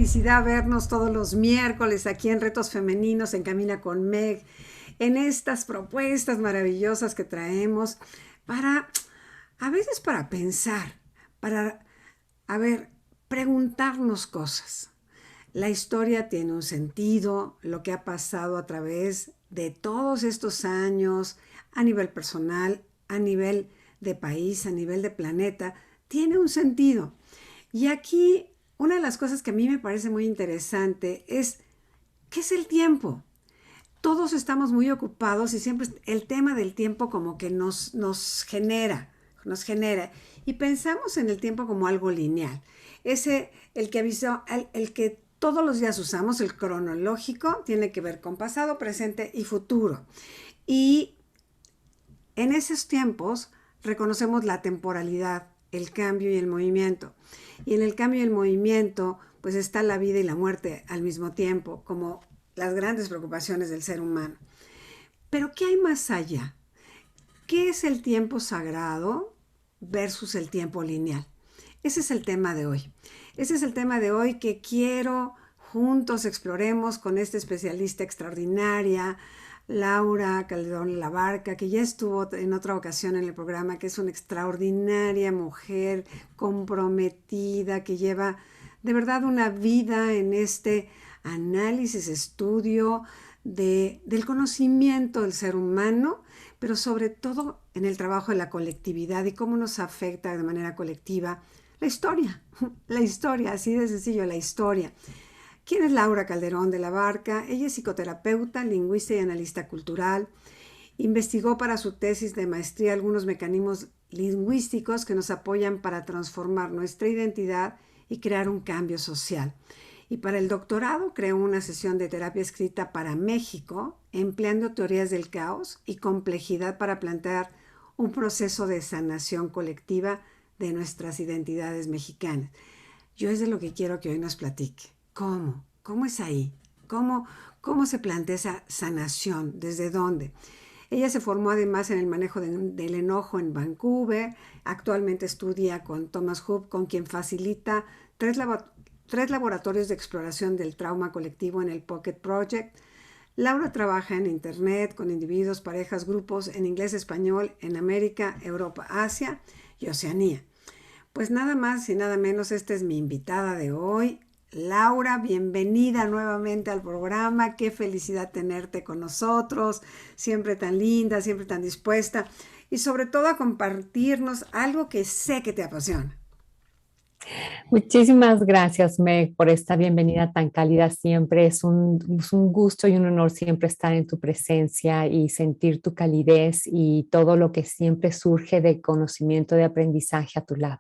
felicidad vernos todos los miércoles aquí en Retos Femeninos, en Camina con Meg, en estas propuestas maravillosas que traemos para, a veces para pensar, para, a ver, preguntarnos cosas. La historia tiene un sentido, lo que ha pasado a través de todos estos años, a nivel personal, a nivel de país, a nivel de planeta, tiene un sentido. Y aquí una de las cosas que a mí me parece muy interesante es, ¿qué es el tiempo? Todos estamos muy ocupados y siempre el tema del tiempo como que nos genera. Y pensamos en el tiempo como algo lineal. Ese, el que avisó, el que todos los días usamos, el cronológico, tiene que ver con pasado, presente y futuro. Y en esos tiempos reconocemos la temporalidad, el cambio y el movimiento. Y en el cambio y el movimiento, pues está la vida y la muerte al mismo tiempo, como las grandes preocupaciones del ser humano. Pero ¿qué hay más allá? ¿Qué es el tiempo sagrado versus el tiempo lineal? Ese es el tema de hoy. Ese es el tema de hoy que quiero juntos exploremos con esta especialista extraordinaria, Laura Calderón Labarca, que ya estuvo en otra ocasión en el programa, que es una extraordinaria mujer comprometida, que lleva de verdad una vida en este análisis, estudio del conocimiento del ser humano, pero sobre todo en el trabajo de la colectividad y cómo nos afecta de manera colectiva la historia, así de sencillo, la historia. ¿Quién es Laura Calderón de la Barca? Ella es psicoterapeuta, lingüista y analista cultural. Investigó para su tesis de maestría algunos mecanismos lingüísticos que nos apoyan para transformar nuestra identidad y crear un cambio social. Y para el doctorado creó una sesión de terapia escrita para México, empleando teorías del caos y complejidad para plantear un proceso de sanación colectiva de nuestras identidades mexicanas. Yo es de lo que quiero que hoy nos platique. ¿Cómo? ¿Cómo es ahí? ¿Cómo se plantea esa sanación? ¿Desde dónde? Ella se formó además en el manejo del enojo en Vancouver. Actualmente estudia con Thomas Hope, con quien facilita tres laboratorios de exploración del trauma colectivo en el Pocket Project. Laura trabaja en Internet con individuos, parejas, grupos en inglés, español, en América, Europa, Asia y Oceanía. Pues nada más y nada menos, esta es mi invitada de hoy. Laura, bienvenida nuevamente al programa. Qué felicidad tenerte con nosotros. Siempre tan linda, siempre tan dispuesta y sobre todo a compartirnos algo que sé que te apasiona. Muchísimas gracias, Meg, por esta bienvenida tan cálida siempre. Es un gusto y un honor siempre estar en tu presencia y sentir tu calidez y todo lo que siempre surge de conocimiento, de aprendizaje a tu lado.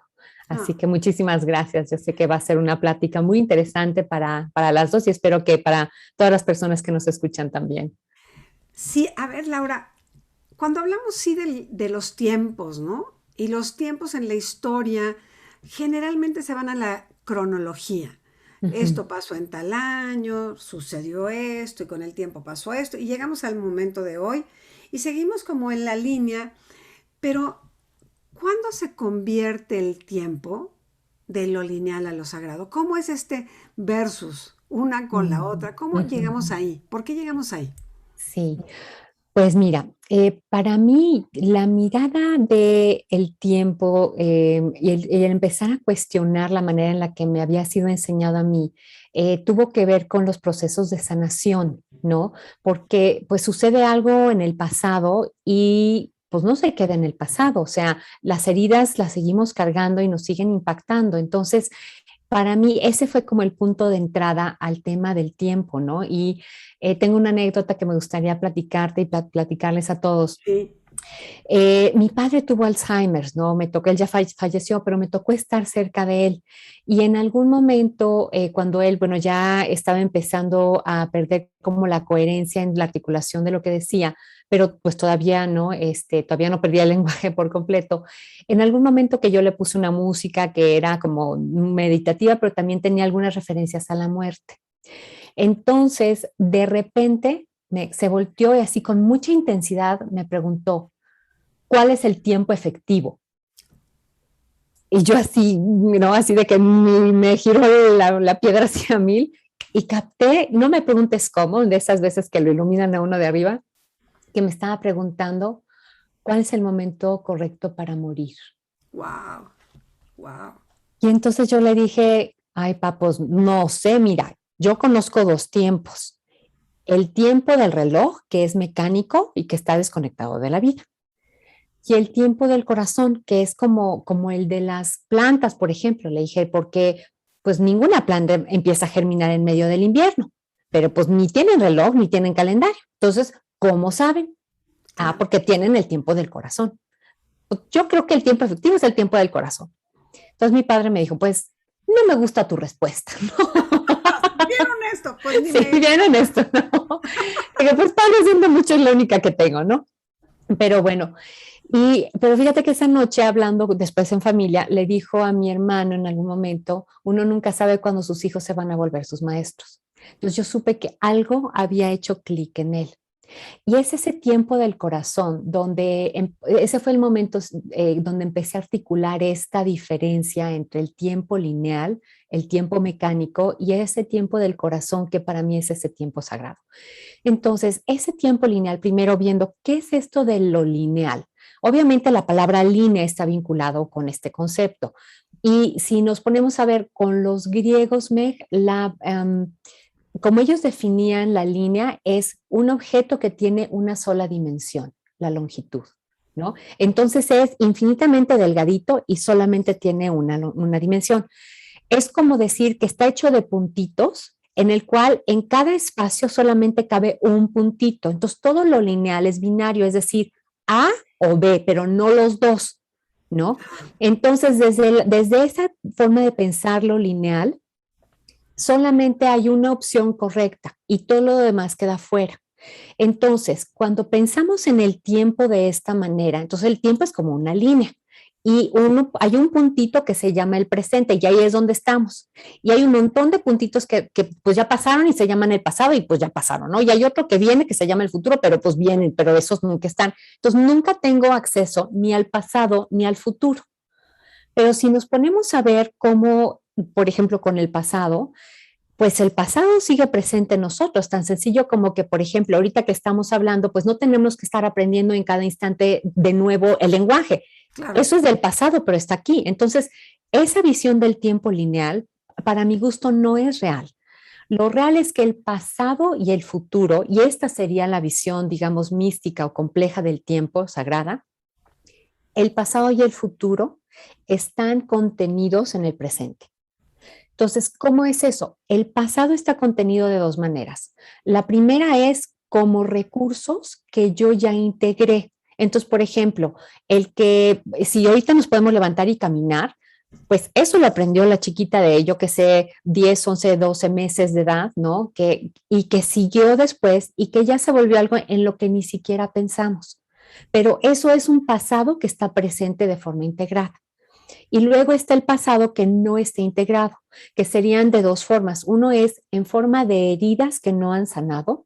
Así Ah, que muchísimas gracias. Yo sé que va a ser una plática muy interesante para las dos y espero que para todas las personas que nos escuchan también. sí, a ver, Laura, cuando hablamos sí de los tiempos, ¿no? Y los tiempos en la historia generalmente se van a la cronología. Ujú. Esto pasó en tal año, sucedió esto y con el tiempo pasó esto y llegamos al momento de hoy y seguimos como en la línea, pero ¿cuándo se convierte el tiempo de lo lineal a lo sagrado? ¿Cómo es este versus una con la Mm, otra? ¿Cómo ujú. llegamos ahí? ¿Por qué llegamos ahí? Sí. Pues mira, para mí la mirada de el tiempo y el empezar a cuestionar la manera en la que me había sido enseñado a mí, tuvo que ver con los procesos de sanación, ¿no? Porque pues sucede algo en el pasado y pues no se queda en el pasado, o sea, las heridas las seguimos cargando y nos siguen impactando. Entonces, para mí ese fue como el punto de entrada al tema del tiempo, ¿no? Y tengo una anécdota que me gustaría platicarte y platicarles a todos. Sí. Mi padre tuvo Alzheimer, ¿no? Me tocó, él ya falleció, pero me tocó estar cerca de él. Y en algún momento, cuando él, bueno, ya estaba empezando a perder como la coherencia en la articulación de lo que decía, pero pues todavía no, todavía no perdía el lenguaje por completo. En algún momento que yo le puse una música que era como meditativa, pero también tenía algunas referencias a la muerte. Entonces, de repente, se volteó y así con mucha intensidad me preguntó, ¿cuál es el tiempo efectivo? Y yo así, ¿no? Así de que me giró la piedra hacia mil y capté, no me preguntes cómo, de esas veces que lo iluminan a uno de arriba, que me estaba preguntando cuál es el momento correcto para morir. Wow, wow. Y entonces yo le dije, ay, papos, no sé, mira, yo conozco dos tiempos. El tiempo del reloj, que es mecánico y que está desconectado de la vida. Y el tiempo del corazón, que es como el de las plantas, por ejemplo. Le dije, porque pues ninguna planta empieza a germinar en medio del invierno, pero pues ni tienen reloj ni tienen calendario. Entonces, ¿cómo saben? Ah, Claro. porque tienen el tiempo del corazón. Pues, yo creo que el tiempo efectivo es el tiempo del corazón. Entonces mi padre me dijo, pues no me gusta tu respuesta, ¿no? Bien honesto, pues ni Sí, me... bien honesto, ¿no? Digo, pues Pablo siendo mucho es la única que tengo, ¿no? Pero bueno, pero fíjate que esa noche hablando después en familia, le dijo a mi hermano en algún momento, uno nunca sabe cuándo sus hijos se van a volver sus maestros. Entonces yo supe que algo había hecho clic en él. Y es ese tiempo del corazón donde, ese fue el momento donde empecé a articular esta diferencia entre el tiempo lineal, el tiempo mecánico y ese tiempo del corazón que para mí es ese tiempo sagrado. Entonces, ese tiempo lineal, primero viendo qué es esto de lo lineal. Obviamente la palabra línea está vinculado con este concepto. Y si nos ponemos a ver con los griegos, Meg, como ellos definían la línea, es un objeto que tiene una sola dimensión, la longitud, ¿no? Entonces es infinitamente delgadito y solamente tiene una dimensión. Es como decir que está hecho de puntitos en el cual en cada espacio solamente cabe un puntito. Entonces todo lo lineal es binario, es decir, A o B, pero no los dos, ¿no? Entonces desde esa forma de pensar lo lineal, solamente hay una opción correcta y todo lo demás queda fuera. Entonces, cuando pensamos en el tiempo de esta manera, entonces el tiempo es como una línea y hay un puntito que se llama el presente y ahí es donde estamos. Y hay un montón de puntitos que pues ya pasaron y se llaman el pasado y pues ya pasaron, ¿no? Y hay otro que viene que se llama el futuro, pero pues vienen, pero esos nunca están. Entonces nunca tengo acceso ni al pasado ni al futuro. Pero si nos ponemos a ver cómo, por ejemplo, con el pasado, pues el pasado sigue presente en nosotros, tan sencillo como que, por ejemplo, ahorita que estamos hablando, pues no tenemos que estar aprendiendo en cada instante de nuevo el lenguaje. Claro. Eso es del pasado, pero está aquí. Entonces, esa visión del tiempo lineal, para mi gusto, no es real. Lo real es que el pasado y el futuro, y esta sería la visión, digamos, mística o compleja del tiempo sagrada, el pasado y el futuro están contenidos en el presente. Entonces, ¿cómo es eso? El pasado está contenido de dos maneras. La primera es como recursos que yo ya integré. Entonces, por ejemplo, el que si ahorita nos podemos levantar y caminar, pues eso lo aprendió la chiquita de yo que sé, 10, 11, 12 meses de edad, ¿no? Y que siguió después y que ya se volvió algo en lo que ni siquiera pensamos. Pero eso es un pasado que está presente de forma integrada. Y luego está el pasado que no está integrado, que serían de dos formas. Uno es en forma de heridas que no han sanado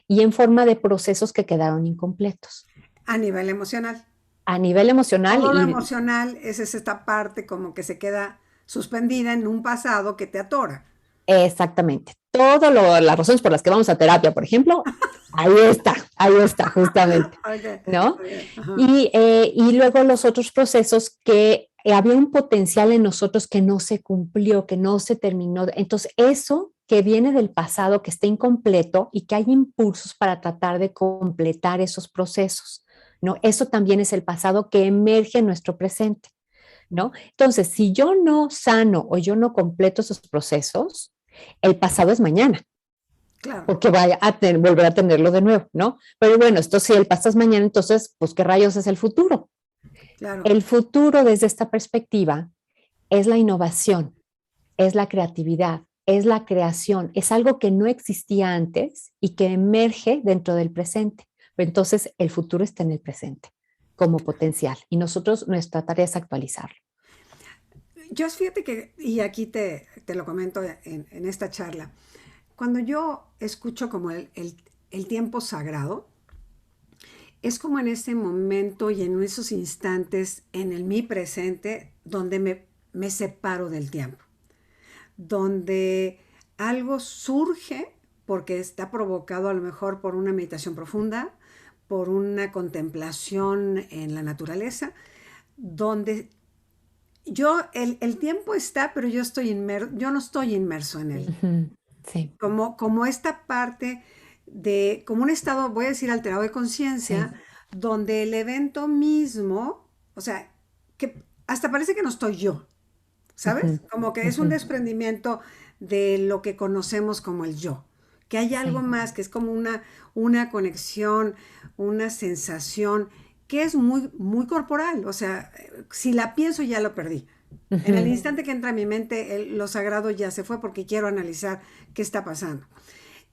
y en forma de procesos que quedaron incompletos. A nivel emocional. A nivel emocional Todo lo y emocional es esta parte como que se queda suspendida en un pasado que te atora. exactamente. Todas las razones por las que vamos a terapia, por ejemplo, ahí está, justamente, Ok, ¿no? muy bien. Ajá. Y luego los otros procesos que había un potencial en nosotros que no se cumplió, que no se terminó. Entonces, eso que viene del pasado, que está incompleto y que hay impulsos para tratar de completar esos procesos, ¿no? Eso también es el pasado que emerge en nuestro presente, ¿no? Entonces, si yo no sano o yo no completo esos procesos, el pasado es mañana Claro, porque vaya a volver a tenerlo de nuevo, ¿no? Pero bueno, esto si el pasado es mañana, entonces, pues, ¿qué rayos es el futuro? claro. El futuro desde esta perspectiva es la innovación, es la creatividad, es la creación, es algo que no existía antes y que emerge dentro del presente. Entonces, el futuro está en el presente como potencial y nosotros, nuestra tarea es actualizarlo. Yo fíjate que, y aquí te lo comento en esta charla, cuando yo escucho como el tiempo sagrado, es como en ese momento y en esos instantes en el mi presente donde me separo del tiempo, donde algo surge porque está provocado a lo mejor por una meditación profunda, por una contemplación en la naturaleza, donde el tiempo está, pero yo no estoy inmerso en él. Ujú, sí, Como esta parte de, como un estado, voy a decir, alterado de conciencia, sí. donde el evento mismo, o sea, que hasta parece que no estoy yo, Ujú, ¿sabes? Como que es un ujú, desprendimiento de lo que conocemos como el yo, que hay algo sí. más, que es como una conexión, una sensación que es muy, muy corporal, o sea, si la pienso ya lo perdí. En el Ujú. instante que entra a mi mente, lo sagrado ya se fue porque quiero analizar qué está pasando.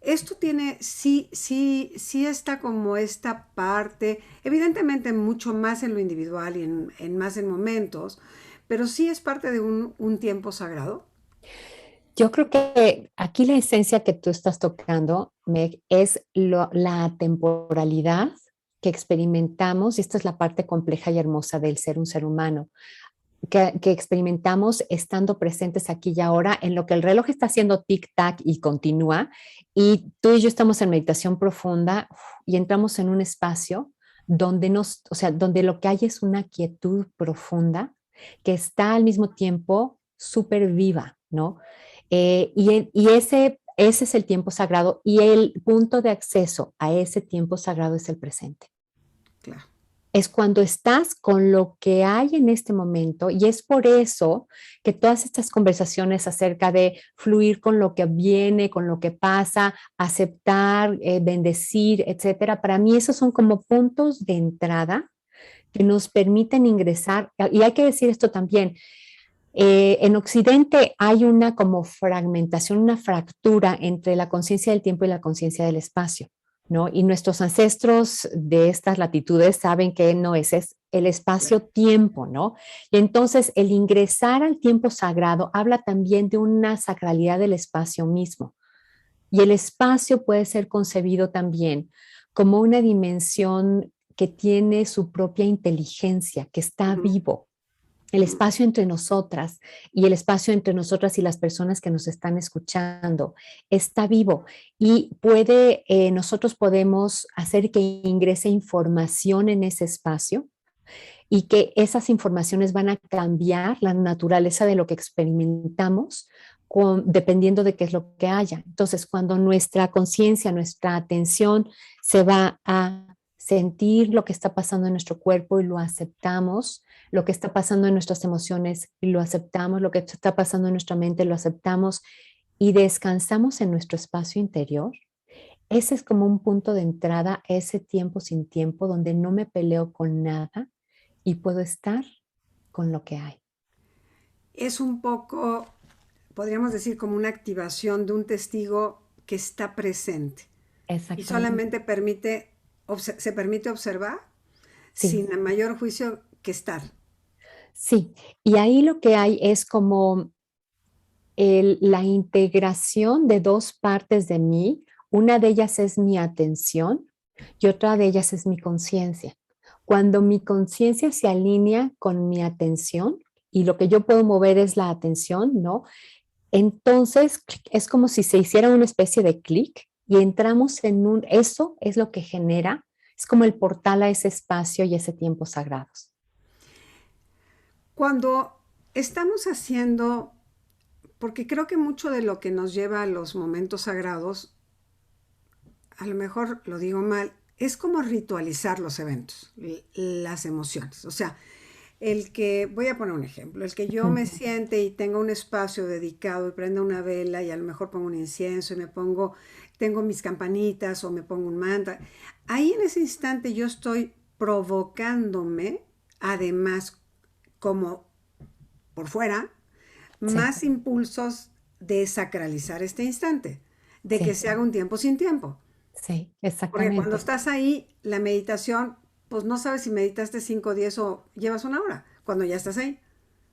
Esto tiene, sí está como esta parte, evidentemente mucho más en lo individual y más en momentos, pero sí es parte de un tiempo sagrado. Yo creo que aquí la esencia que tú estás tocando, Meg, es la temporalidad que experimentamos, y esta es la parte compleja y hermosa del ser un ser humano, que experimentamos estando presentes aquí y ahora, en lo que el reloj está haciendo tic-tac y continúa, y tú y yo estamos en meditación profunda y entramos en un espacio donde o sea, donde lo que hay es una quietud profunda que está al mismo tiempo súper viva, ¿no? Y ese es el tiempo sagrado, y el punto de acceso a ese tiempo sagrado es el presente. Claro. Es cuando estás con lo que hay en este momento, y es por eso que todas estas conversaciones acerca de fluir con lo que viene, con lo que pasa, aceptar, bendecir, etcétera, para mí esos son como puntos de entrada que nos permiten ingresar. Y hay que decir esto también, en Occidente hay una como fragmentación, una fractura entre la conciencia del tiempo y la conciencia del espacio, ¿no? Y nuestros ancestros de estas latitudes saben que no es el espacio-tiempo, ¿no? Y entonces el ingresar al tiempo sagrado habla también de una sacralidad del espacio mismo. Y el espacio puede ser concebido también como una dimensión que tiene su propia inteligencia, que está Ujú, vivo, el ujú. espacio entre nosotras y el espacio entre nosotras y las personas que nos están escuchando está vivo, y nosotros podemos hacer que ingrese información en ese espacio, y que esas informaciones van a cambiar la naturaleza de lo que experimentamos dependiendo de qué es lo que haya. Entonces, cuando nuestra conciencia, nuestra atención se va a sentir lo que está pasando en nuestro cuerpo y lo aceptamos, lo que está pasando en nuestras emociones y lo aceptamos, lo que está pasando en nuestra mente lo aceptamos, y descansamos en nuestro espacio interior, ese es como un punto de entrada a ese tiempo sin tiempo donde no me peleo con nada y puedo estar con lo que hay. Es un poco, podríamos decir, como una activación de un testigo que está presente y Exactamente. solamente se permite observar Sí, sin mayor juicio que estar. sí. Y ahí lo que hay es como la integración de dos partes de mí. Una de ellas es mi atención y otra de ellas es mi conciencia. Cuando mi conciencia se alinea con mi atención y lo que yo puedo mover es la atención, ¿no? Entonces es como si se hiciera una especie de clic y entramos eso es lo que genera, es como el portal a ese espacio y ese tiempo sagrados. Cuando estamos haciendo, porque creo que mucho de lo que nos lleva a los momentos sagrados, a lo mejor lo digo mal, es como ritualizar los eventos, las emociones. O sea, voy a poner un ejemplo, el que yo Ujú. me siente y tenga un espacio dedicado y prenda una vela y a lo mejor pongo un incienso y tengo mis campanitas o me pongo un mantra, ahí en ese instante yo estoy provocándome, además, como por fuera, Sí, más impulsos de sacralizar este instante, de que sí, se haga un tiempo sin tiempo. sí, Porque cuando exactamente. estás ahí, la meditación, pues no sabes si meditaste 5, 10 o llevas una hora, cuando ya estás ahí.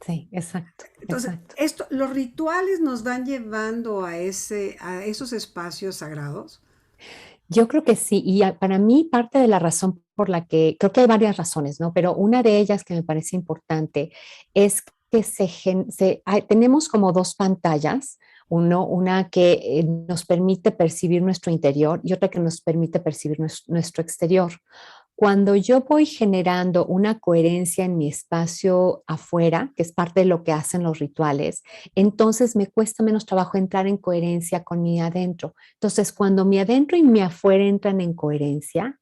Sí, exacto, Entonces, exacto. los rituales nos van llevando a esos espacios sagrados. Yo creo que sí, y para mí parte de la razón por la que, creo que hay varias razones, ¿no? Pero una de ellas que me parece importante es que tenemos como dos pantallas, una que nos permite percibir nuestro interior y otra que nos permite percibir nuestro exterior. Cuando yo voy generando una coherencia en mi espacio afuera, que es parte de lo que hacen los rituales, entonces me cuesta menos trabajo entrar en coherencia con mi adentro. Entonces, cuando mi adentro y mi afuera entran en coherencia,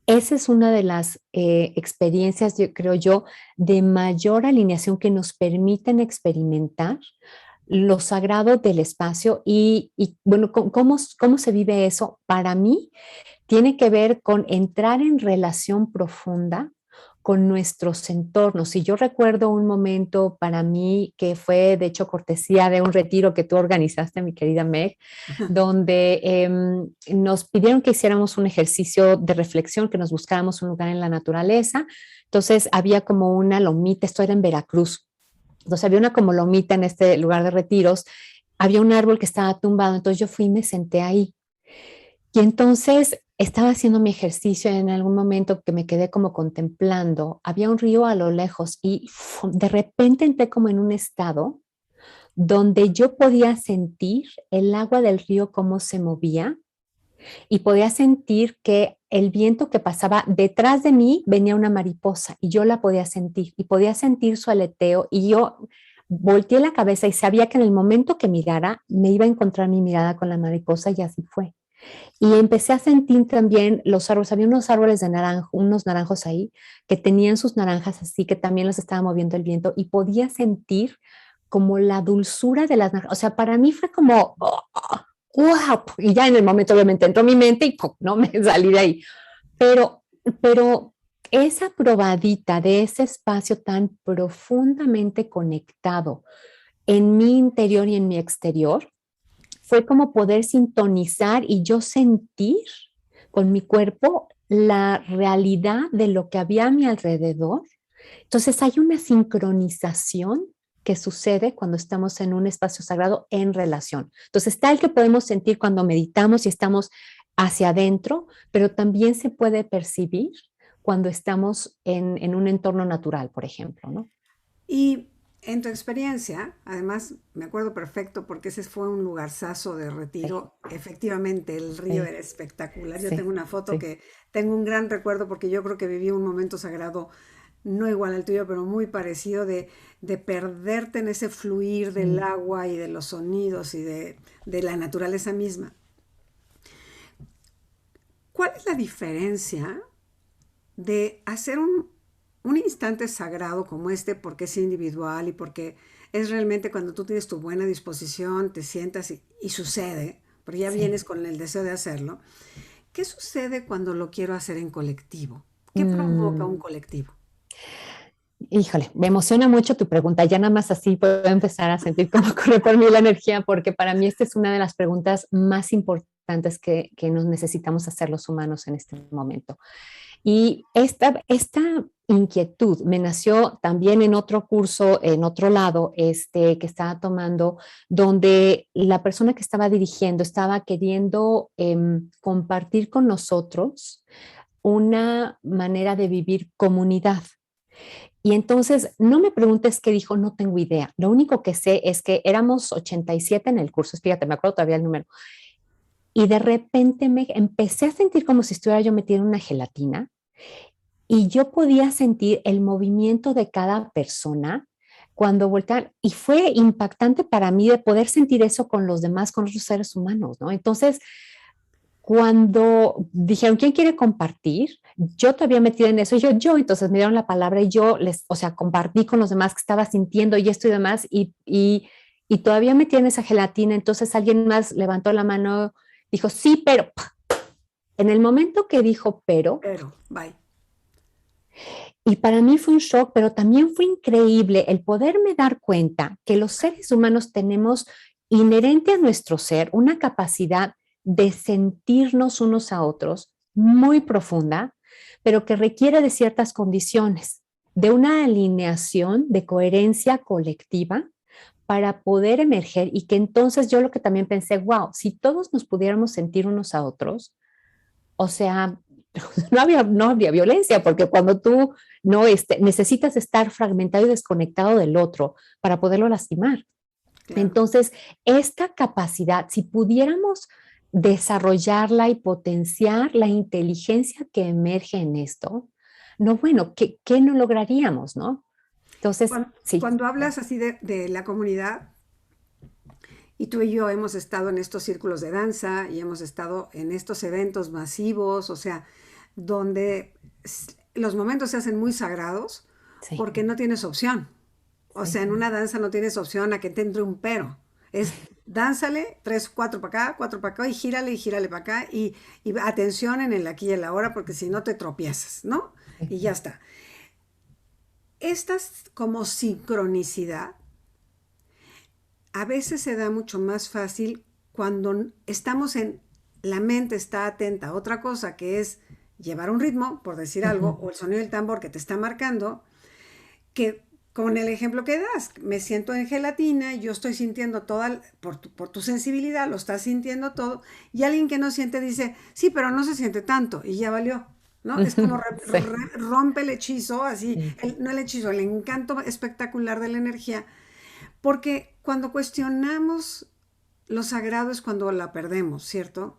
esa es una de las experiencias, yo creo yo, de mayor alineación que nos permiten experimentar lo sagrado del espacio bueno, ¿cómo se vive eso? Para mí, tiene que ver con entrar en relación profunda con nuestros entornos. Y yo recuerdo un momento para mí que fue, de hecho, cortesía de un retiro que tú organizaste, mi querida Meg, donde nos pidieron que hiciéramos un ejercicio de reflexión, que nos buscáramos un lugar en la naturaleza. Entonces había como una lomita, esto era en Veracruz. Entonces había una como lomita en este lugar de retiros, había un árbol que estaba tumbado, entonces yo fui y me senté ahí. Y entonces estaba haciendo mi ejercicio y en algún momento que me quedé como contemplando, había un río a lo lejos y de repente entré como en un estado donde yo podía sentir el agua del río cómo se movía y podía sentir que el viento que pasaba detrás de mí venía una mariposa y yo la podía sentir y podía sentir su aleteo y yo volteé la cabeza y sabía que en el momento que mirara me iba a encontrar mi mirada con la mariposa y así fue. Y empecé a sentir también los árboles, había unos árboles de naranjo, unos naranjos ahí, que tenían sus naranjas así, que también los estaba moviendo el viento y podía sentir como la dulzura de las naranjas. O sea, para mí fue como, oh, wow, y ya en el momento obviamente entró mi mente y ¡pum! No me salí de ahí. Pero, pero esa probadita de ese espacio tan profundamente conectado en mi interior y en mi exterior, fue como poder sintonizar y yo sentir con mi cuerpo la realidad de lo que había a mi alrededor. Entonces hay una sincronización que sucede cuando estamos en un espacio sagrado en relación. Entonces está el que podemos sentir cuando meditamos y estamos hacia adentro, pero también se puede percibir cuando estamos en un entorno natural, por ejemplo, ¿no? Y en tu experiencia, además, me acuerdo perfecto porque ese fue un lugarzazo de Sí, retiro. Efectivamente, el río sí, era espectacular. Yo tengo sí, una foto sí. que tengo un gran recuerdo porque yo creo que viví un momento sagrado, no igual al tuyo, pero muy parecido de perderte en ese fluir del Mm, agua y de los sonidos y de la naturaleza misma. ¿Cuál es la diferencia de hacer un instante sagrado como este, porque es individual y porque es realmente cuando tú tienes tu buena disposición, te sientas y sucede, porque ya sí. vienes con el deseo de hacerlo? ¿Qué sucede cuando lo quiero hacer en colectivo? ¿Qué provoca Mm. un colectivo? Híjole, me emociona mucho tu pregunta. Ya nada más así puedo empezar a sentir cómo corre por mí la energía, porque para mí esta es una de las preguntas más importantes que nos necesitamos hacer los humanos en este momento. Y esta inquietud me nació también en otro curso, en otro lado, que estaba tomando, donde la persona que estaba dirigiendo estaba queriendo compartir con nosotros una manera de vivir comunidad. Y entonces, no me preguntes qué dijo, no tengo idea. Lo único que sé es que éramos 87 en el curso, fíjate, me acuerdo todavía el número. Y de repente me empecé a sentir como si estuviera yo metida en una gelatina y yo podía sentir el movimiento de cada persona cuando volteaban. Y fue impactante para mí de poder sentir eso con los demás, con otros seres humanos, ¿no? Entonces, cuando dijeron, ¿quién quiere compartir? Yo todavía metida en eso, entonces me dieron la palabra y yo o sea, compartí con los demás que estaba sintiendo y esto y demás, y todavía metida en esa gelatina, entonces alguien más levantó la mano, dijo, sí, pero, en el momento que dijo, pero, Pero, bye. y para mí fue un shock, pero también fue increíble el poderme dar cuenta que los seres humanos tenemos inherente a nuestro ser una capacidad de sentirnos unos a otros muy profunda, pero que requiere de ciertas condiciones, de una alineación de coherencia colectiva para poder emerger y que entonces yo lo que también pensé, wow, si todos nos pudiéramos sentir unos a otros, o sea, no habría violencia, porque cuando tú no necesitas estar fragmentado y desconectado del otro para poderlo lastimar. Claro. Entonces, esta capacidad, si pudiéramos desarrollarla y potenciar la inteligencia que emerge en esto, no, bueno, ¿qué no lograríamos, no? Entonces, sí. Cuando hablas así de la comunidad, y tú y yo hemos estado en estos círculos de danza y hemos estado en estos eventos masivos, o sea, donde los momentos se hacen muy sagrados Sí, porque no tienes opción. O sí. sea, en una danza no tienes opción a que te entre un pero. Es dánzale, 3, 4 para acá, 4 para acá, y gírale para acá, y atención en el aquí y el ahora, porque si no te tropiezas, ¿no? Sí. Y ya está. Estas como sincronicidad a veces se da mucho más fácil cuando estamos en, la mente está atenta a otra cosa que es llevar un ritmo, por decir algo, o el sonido del tambor que te está marcando, que con el ejemplo que das, me siento en gelatina, yo estoy sintiendo toda, por tu sensibilidad, lo estás sintiendo todo, y alguien que no siente dice, sí, pero no se siente tanto, y ya valió, ¿no? Es como Sí, rompe el hechizo, así, sí. no el hechizo, el encanto espectacular de la energía, porque cuando cuestionamos lo sagrado es cuando la perdemos, ¿cierto?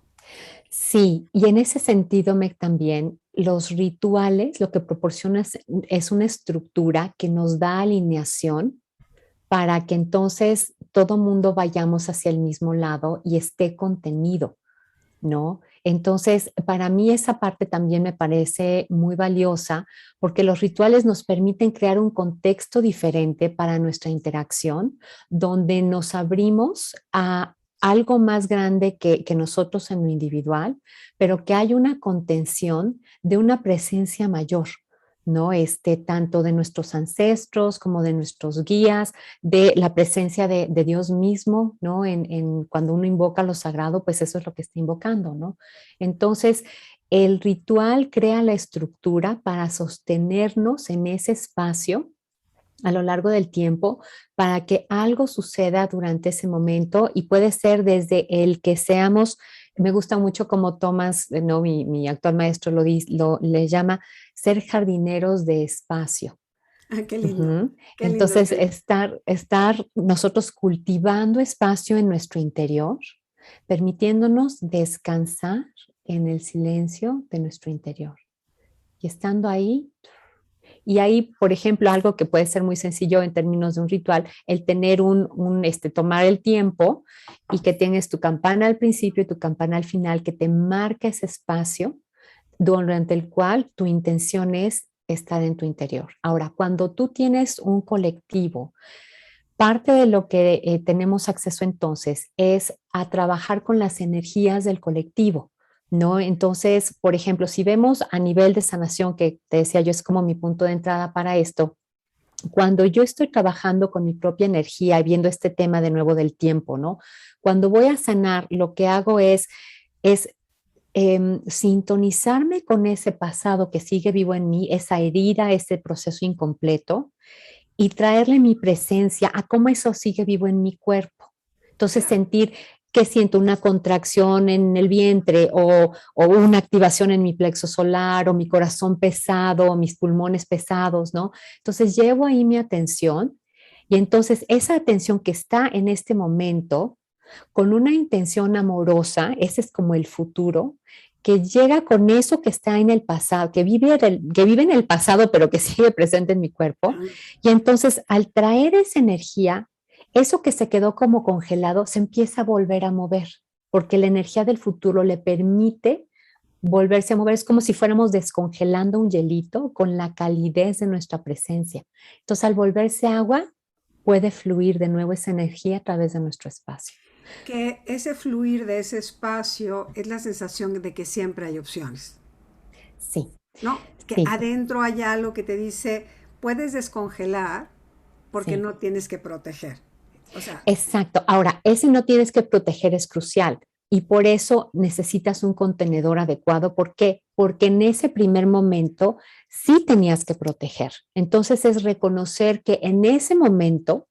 Sí, y en ese sentido, Meg, también los rituales lo que proporciona es una estructura que nos da alineación para que entonces todo mundo vayamos hacia el mismo lado y esté contenido, ¿no? Entonces, para mí esa parte también me parece muy valiosa porque los rituales nos permiten crear un contexto diferente para nuestra interacción, donde nos abrimos a algo más grande que nosotros en lo individual, pero que hay una contención de una presencia mayor. ¿No? Tanto de nuestros ancestros como de nuestros guías, de la presencia de Dios mismo, ¿no? Cuando uno invoca lo sagrado, pues eso es lo que está invocando, ¿no? Entonces, el ritual crea la estructura para sostenernos en ese espacio a lo largo del tiempo para que algo suceda durante ese momento y puede ser desde el que seamos, me gusta mucho como Thomas, no, mi actual maestro le llama ser jardineros de espacio. Ah, qué lindo, Ujú. qué lindo, Entonces, qué lindo. estar nosotros cultivando espacio en nuestro interior, permitiéndonos descansar en el silencio de nuestro interior. Y estando ahí, y ahí, por ejemplo, algo que puede ser muy sencillo en términos de un ritual, el tener tomar el tiempo y que tienes tu campana al principio y tu campana al final, que te marca ese espacio durante el cual tu intención es estar en tu interior. Ahora, cuando tú tienes un colectivo, parte de lo que tenemos acceso entonces es a trabajar con las energías del colectivo, ¿no? Entonces, por ejemplo, si vemos a nivel de sanación, que te decía yo es como mi punto de entrada para esto, cuando yo estoy trabajando con mi propia energía y viendo este tema de nuevo del tiempo, ¿no? Cuando voy a sanar, lo que hago es sintonizarme con ese pasado que sigue vivo en mí, esa herida, ese proceso incompleto, y traerle mi presencia a cómo eso sigue vivo en mi cuerpo. Entonces, Claro. sentir que siento una contracción en el vientre o una activación en mi plexo solar o mi corazón pesado o mis pulmones pesados, ¿no? Entonces, llevo ahí mi atención y entonces esa atención que está en este momento con una intención amorosa, ese es como el futuro, que llega con eso que está en el pasado, que vive en el pasado, pero que sigue presente en mi cuerpo. Ah, Y entonces, al traer esa energía, eso que se quedó como congelado se empieza a volver a mover, porque la energía del futuro le permite volverse a mover. Es como si fuéramos descongelando un hielito con la calidez de nuestra presencia. Entonces, al volverse agua, puede fluir de nuevo esa energía a través de nuestro espacio. que ese fluir de ese espacio es la sensación de que siempre hay opciones, Sí, ¿no? Que sí, adentro hay algo que te dice, puedes descongelar porque sí, no tienes que proteger. O sea, exacto. Ahora, ese no tienes que proteger es crucial y por eso necesitas un contenedor adecuado. ¿Por qué? Porque en ese primer momento sí tenías que proteger. Entonces es reconocer que en ese momento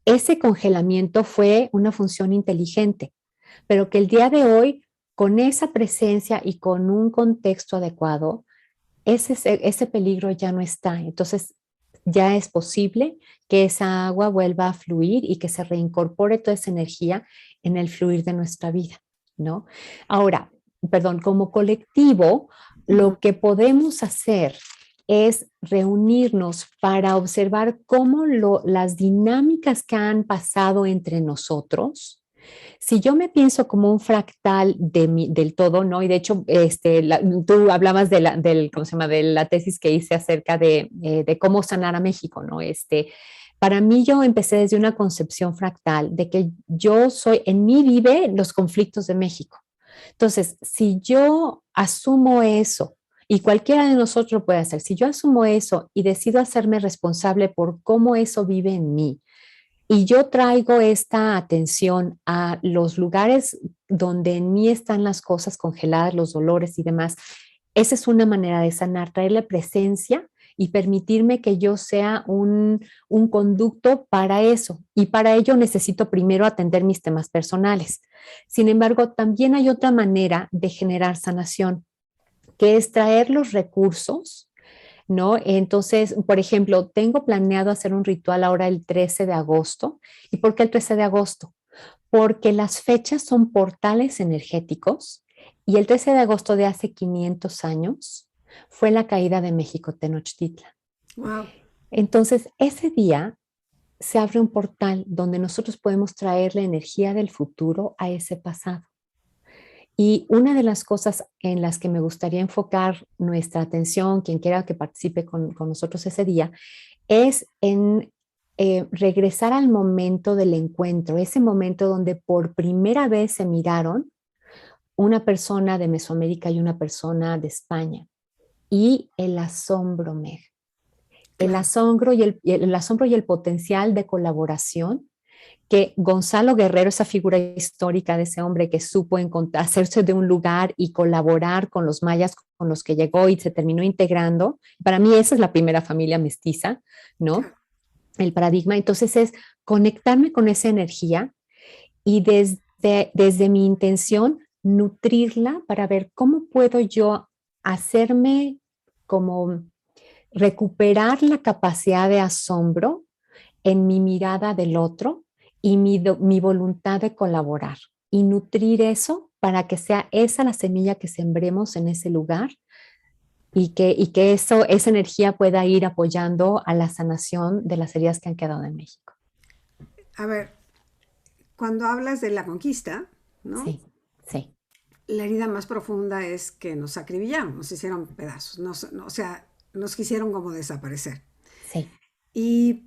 ese congelamiento fue una función inteligente, pero que el día de hoy con esa presencia y con un contexto adecuado, ese peligro ya no está. Entonces, ya es posible que esa agua vuelva a fluir y que se reincorpore toda esa energía en el fluir de nuestra vida, ¿no? Ahora, perdón, como colectivo, Ujú. lo que podemos hacer es reunirnos para observar cómo las dinámicas que han pasado entre nosotros, si yo me pienso como un fractal del todo, ¿no? Y de hecho, tú hablabas ¿cómo se llama? De la tesis que hice acerca de cómo sanar a México, ¿no? Para mí yo empecé desde una concepción fractal de que en mí vive los conflictos de México. Entonces, si yo asumo eso, y cualquiera de nosotros lo puede hacer, si yo asumo eso y decido hacerme responsable por cómo eso vive en mí, y yo traigo esta atención a los lugares donde en mí están las cosas congeladas, los dolores y demás. Esa es una manera de sanar, traerle presencia y permitirme que yo sea un conducto para eso. Y para ello necesito primero atender mis temas personales. Sin embargo, también hay otra manera de generar sanación, que es traer los recursos, ¿no? Entonces, por ejemplo, tengo planeado hacer un ritual ahora el 13 de agosto. ¿Y por qué el 13 de agosto? Porque las fechas son portales energéticos y el 13 de agosto de hace 500 años fue la caída de México Tenochtitlan. Wow. Entonces, ese día se abre un portal donde nosotros podemos traer la energía del futuro a ese pasado. Y una de las cosas en las que me gustaría enfocar nuestra atención, quien quiera que participe con nosotros ese día, es en regresar al momento del encuentro, ese momento donde por primera vez se miraron una persona de Mesoamérica y una persona de España. Y el asombro, Meg. El Claro. asombro el asombro y el potencial de colaboración que Gonzalo Guerrero, esa figura histórica de ese hombre que supo hacerse de un lugar y colaborar con los mayas con los que llegó y se terminó integrando. Para mí esa es la primera familia mestiza, ¿no? Claro. El paradigma. Entonces es conectarme con esa energía y desde mi intención nutrirla para ver cómo puedo yo hacerme como recuperar la capacidad de asombro en mi mirada del otro y mi voluntad de colaborar y nutrir eso para que sea esa la semilla que sembremos en ese lugar y que esa energía pueda ir apoyando a la sanación de las heridas que han quedado en México. A ver, cuando hablas de la conquista, ¿no? Sí, sí, La herida más profunda es que nos acribillaron, nos hicieron pedazos, o sea, nos quisieron como desaparecer. sí. Y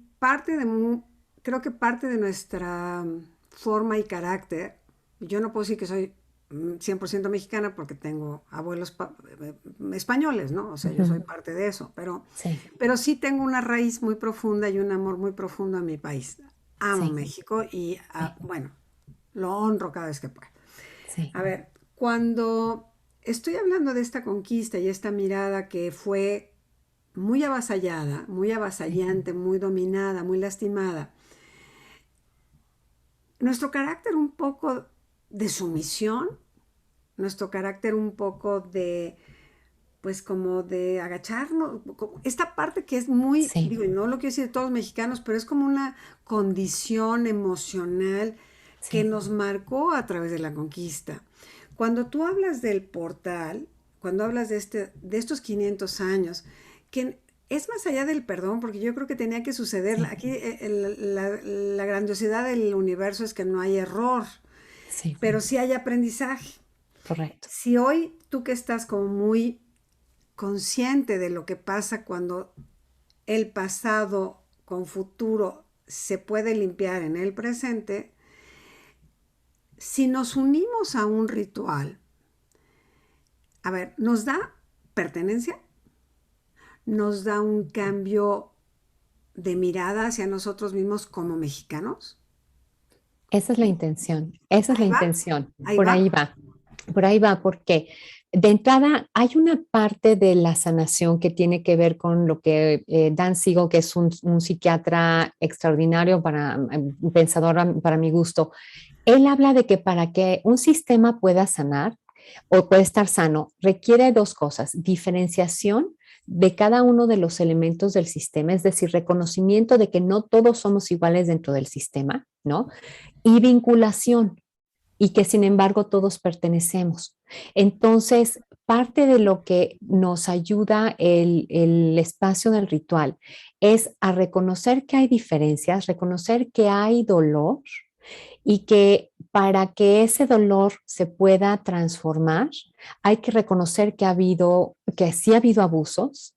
creo que parte de nuestra forma y carácter, yo no puedo decir que soy 100% mexicana porque tengo abuelos españoles, ¿no? O sea, yo soy Ujú. parte de eso, Sí, pero sí tengo una raíz muy profunda y un amor muy profundo a mi país. Amo sí, México y, sí, bueno, lo honro cada vez que puedo. sí, A ver, cuando estoy hablando de esta conquista y esta mirada que fue muy avasallada, muy sí. avasallante, muy dominada, muy lastimada, nuestro carácter un poco de sumisión, nuestro carácter un poco de, pues como de agacharnos, esta parte que es muy, Sí, digo, y no lo quiero decir de todos los mexicanos, pero es como una condición emocional que sí, nos marcó a través de la conquista. Cuando tú hablas del portal, cuando hablas de estos 500 años, que es más allá del perdón, porque yo creo que tenía que suceder, sí, aquí la grandiosidad del universo es que no hay error, sí, pero sí hay aprendizaje. correcto. Si hoy tú que estás como muy consciente de lo que pasa cuando el pasado con futuro se puede limpiar en el presente, si nos unimos a un ritual, a ver, nos da pertenencia, nos da un cambio de mirada hacia nosotros mismos como mexicanos. Esa es la intención, esa es la Ahí va, intención, ahí va. por ahí va, porque de entrada hay una parte de la sanación que tiene que ver con lo que Dan Siegel, que es un psiquiatra extraordinario, un pensador para mi gusto, él habla de que para que un sistema pueda sanar, o puede estar sano, requiere dos cosas: diferenciación de cada uno de los elementos del sistema, es decir, reconocimiento de que no todos somos iguales dentro del sistema, ¿no? Y vinculación, y que sin embargo todos pertenecemos. Entonces, parte de lo que nos ayuda el espacio del ritual es a reconocer que hay diferencias, reconocer que hay dolor y que para que ese dolor se pueda transformar, hay que reconocer que que sí ha habido abusos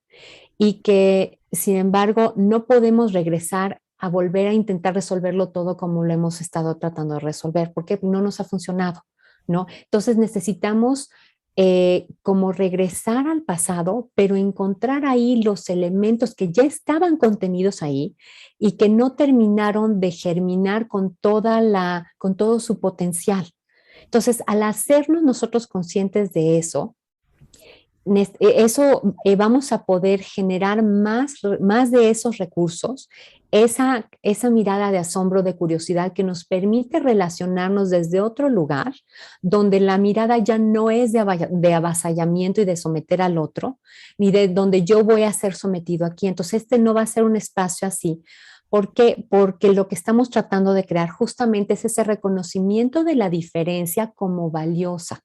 y que, sin embargo, no podemos regresar a volver a intentar resolverlo todo como lo hemos estado tratando de resolver, porque no nos ha funcionado, ¿no? Entonces necesitamos como regresar al pasado, pero encontrar ahí los elementos que ya estaban contenidos ahí y que no terminaron de germinar con todo su potencial. Entonces, al hacernos nosotros conscientes de eso, vamos a poder generar más de esos recursos, esa mirada de asombro, de curiosidad que nos permite relacionarnos desde otro lugar, donde la mirada ya no es de avasallamiento y de someter al otro, ni de donde yo voy a ser sometido aquí. Entonces, este no va a ser un espacio así. ¿Por qué? Porque lo que estamos tratando de crear justamente es ese reconocimiento de la diferencia como valiosa.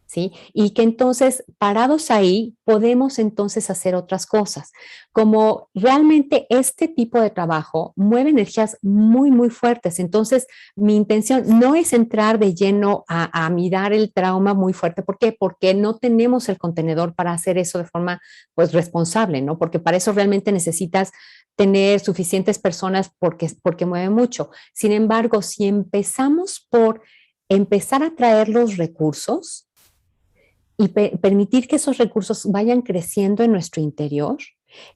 ¿Sí? Y que entonces, parados ahí, podemos entonces hacer otras cosas. Como realmente este tipo de trabajo mueve energías muy, muy fuertes. Entonces, mi intención no es entrar de lleno a mirar el trauma muy fuerte. ¿Por qué? Porque no tenemos el contenedor para hacer eso de forma, pues, responsable, ¿no? Porque para eso realmente necesitas tener suficientes personas porque mueve mucho. Sin embargo, si empezamos por empezar a traer los recursos, y permitir que esos recursos vayan creciendo en nuestro interior.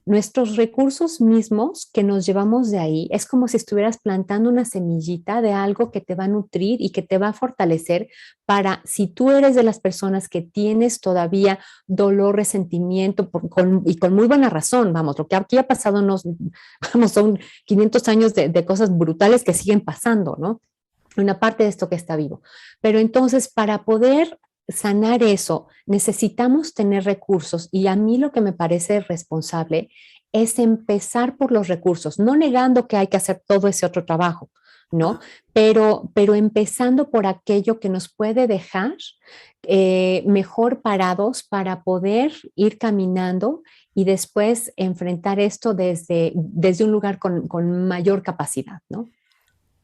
Nuestros recursos mismos que nos llevamos de ahí es como si estuvieras plantando una semillita de algo que te va a nutrir y que te va a fortalecer para, si tú eres de las personas que tienes todavía dolor, resentimiento y con muy buena razón, vamos, lo que aquí ha pasado vamos, son 500 años de cosas brutales que siguen pasando, ¿no? Una parte de esto que está vivo. Pero entonces, para poder sanar eso, necesitamos tener recursos, y a mí lo que me parece responsable es empezar por los recursos, no negando que hay que hacer todo ese otro trabajo, ¿no? Pero empezando por aquello que nos puede dejar mejor parados para poder ir caminando y después enfrentar esto desde un lugar con mayor capacidad, ¿no?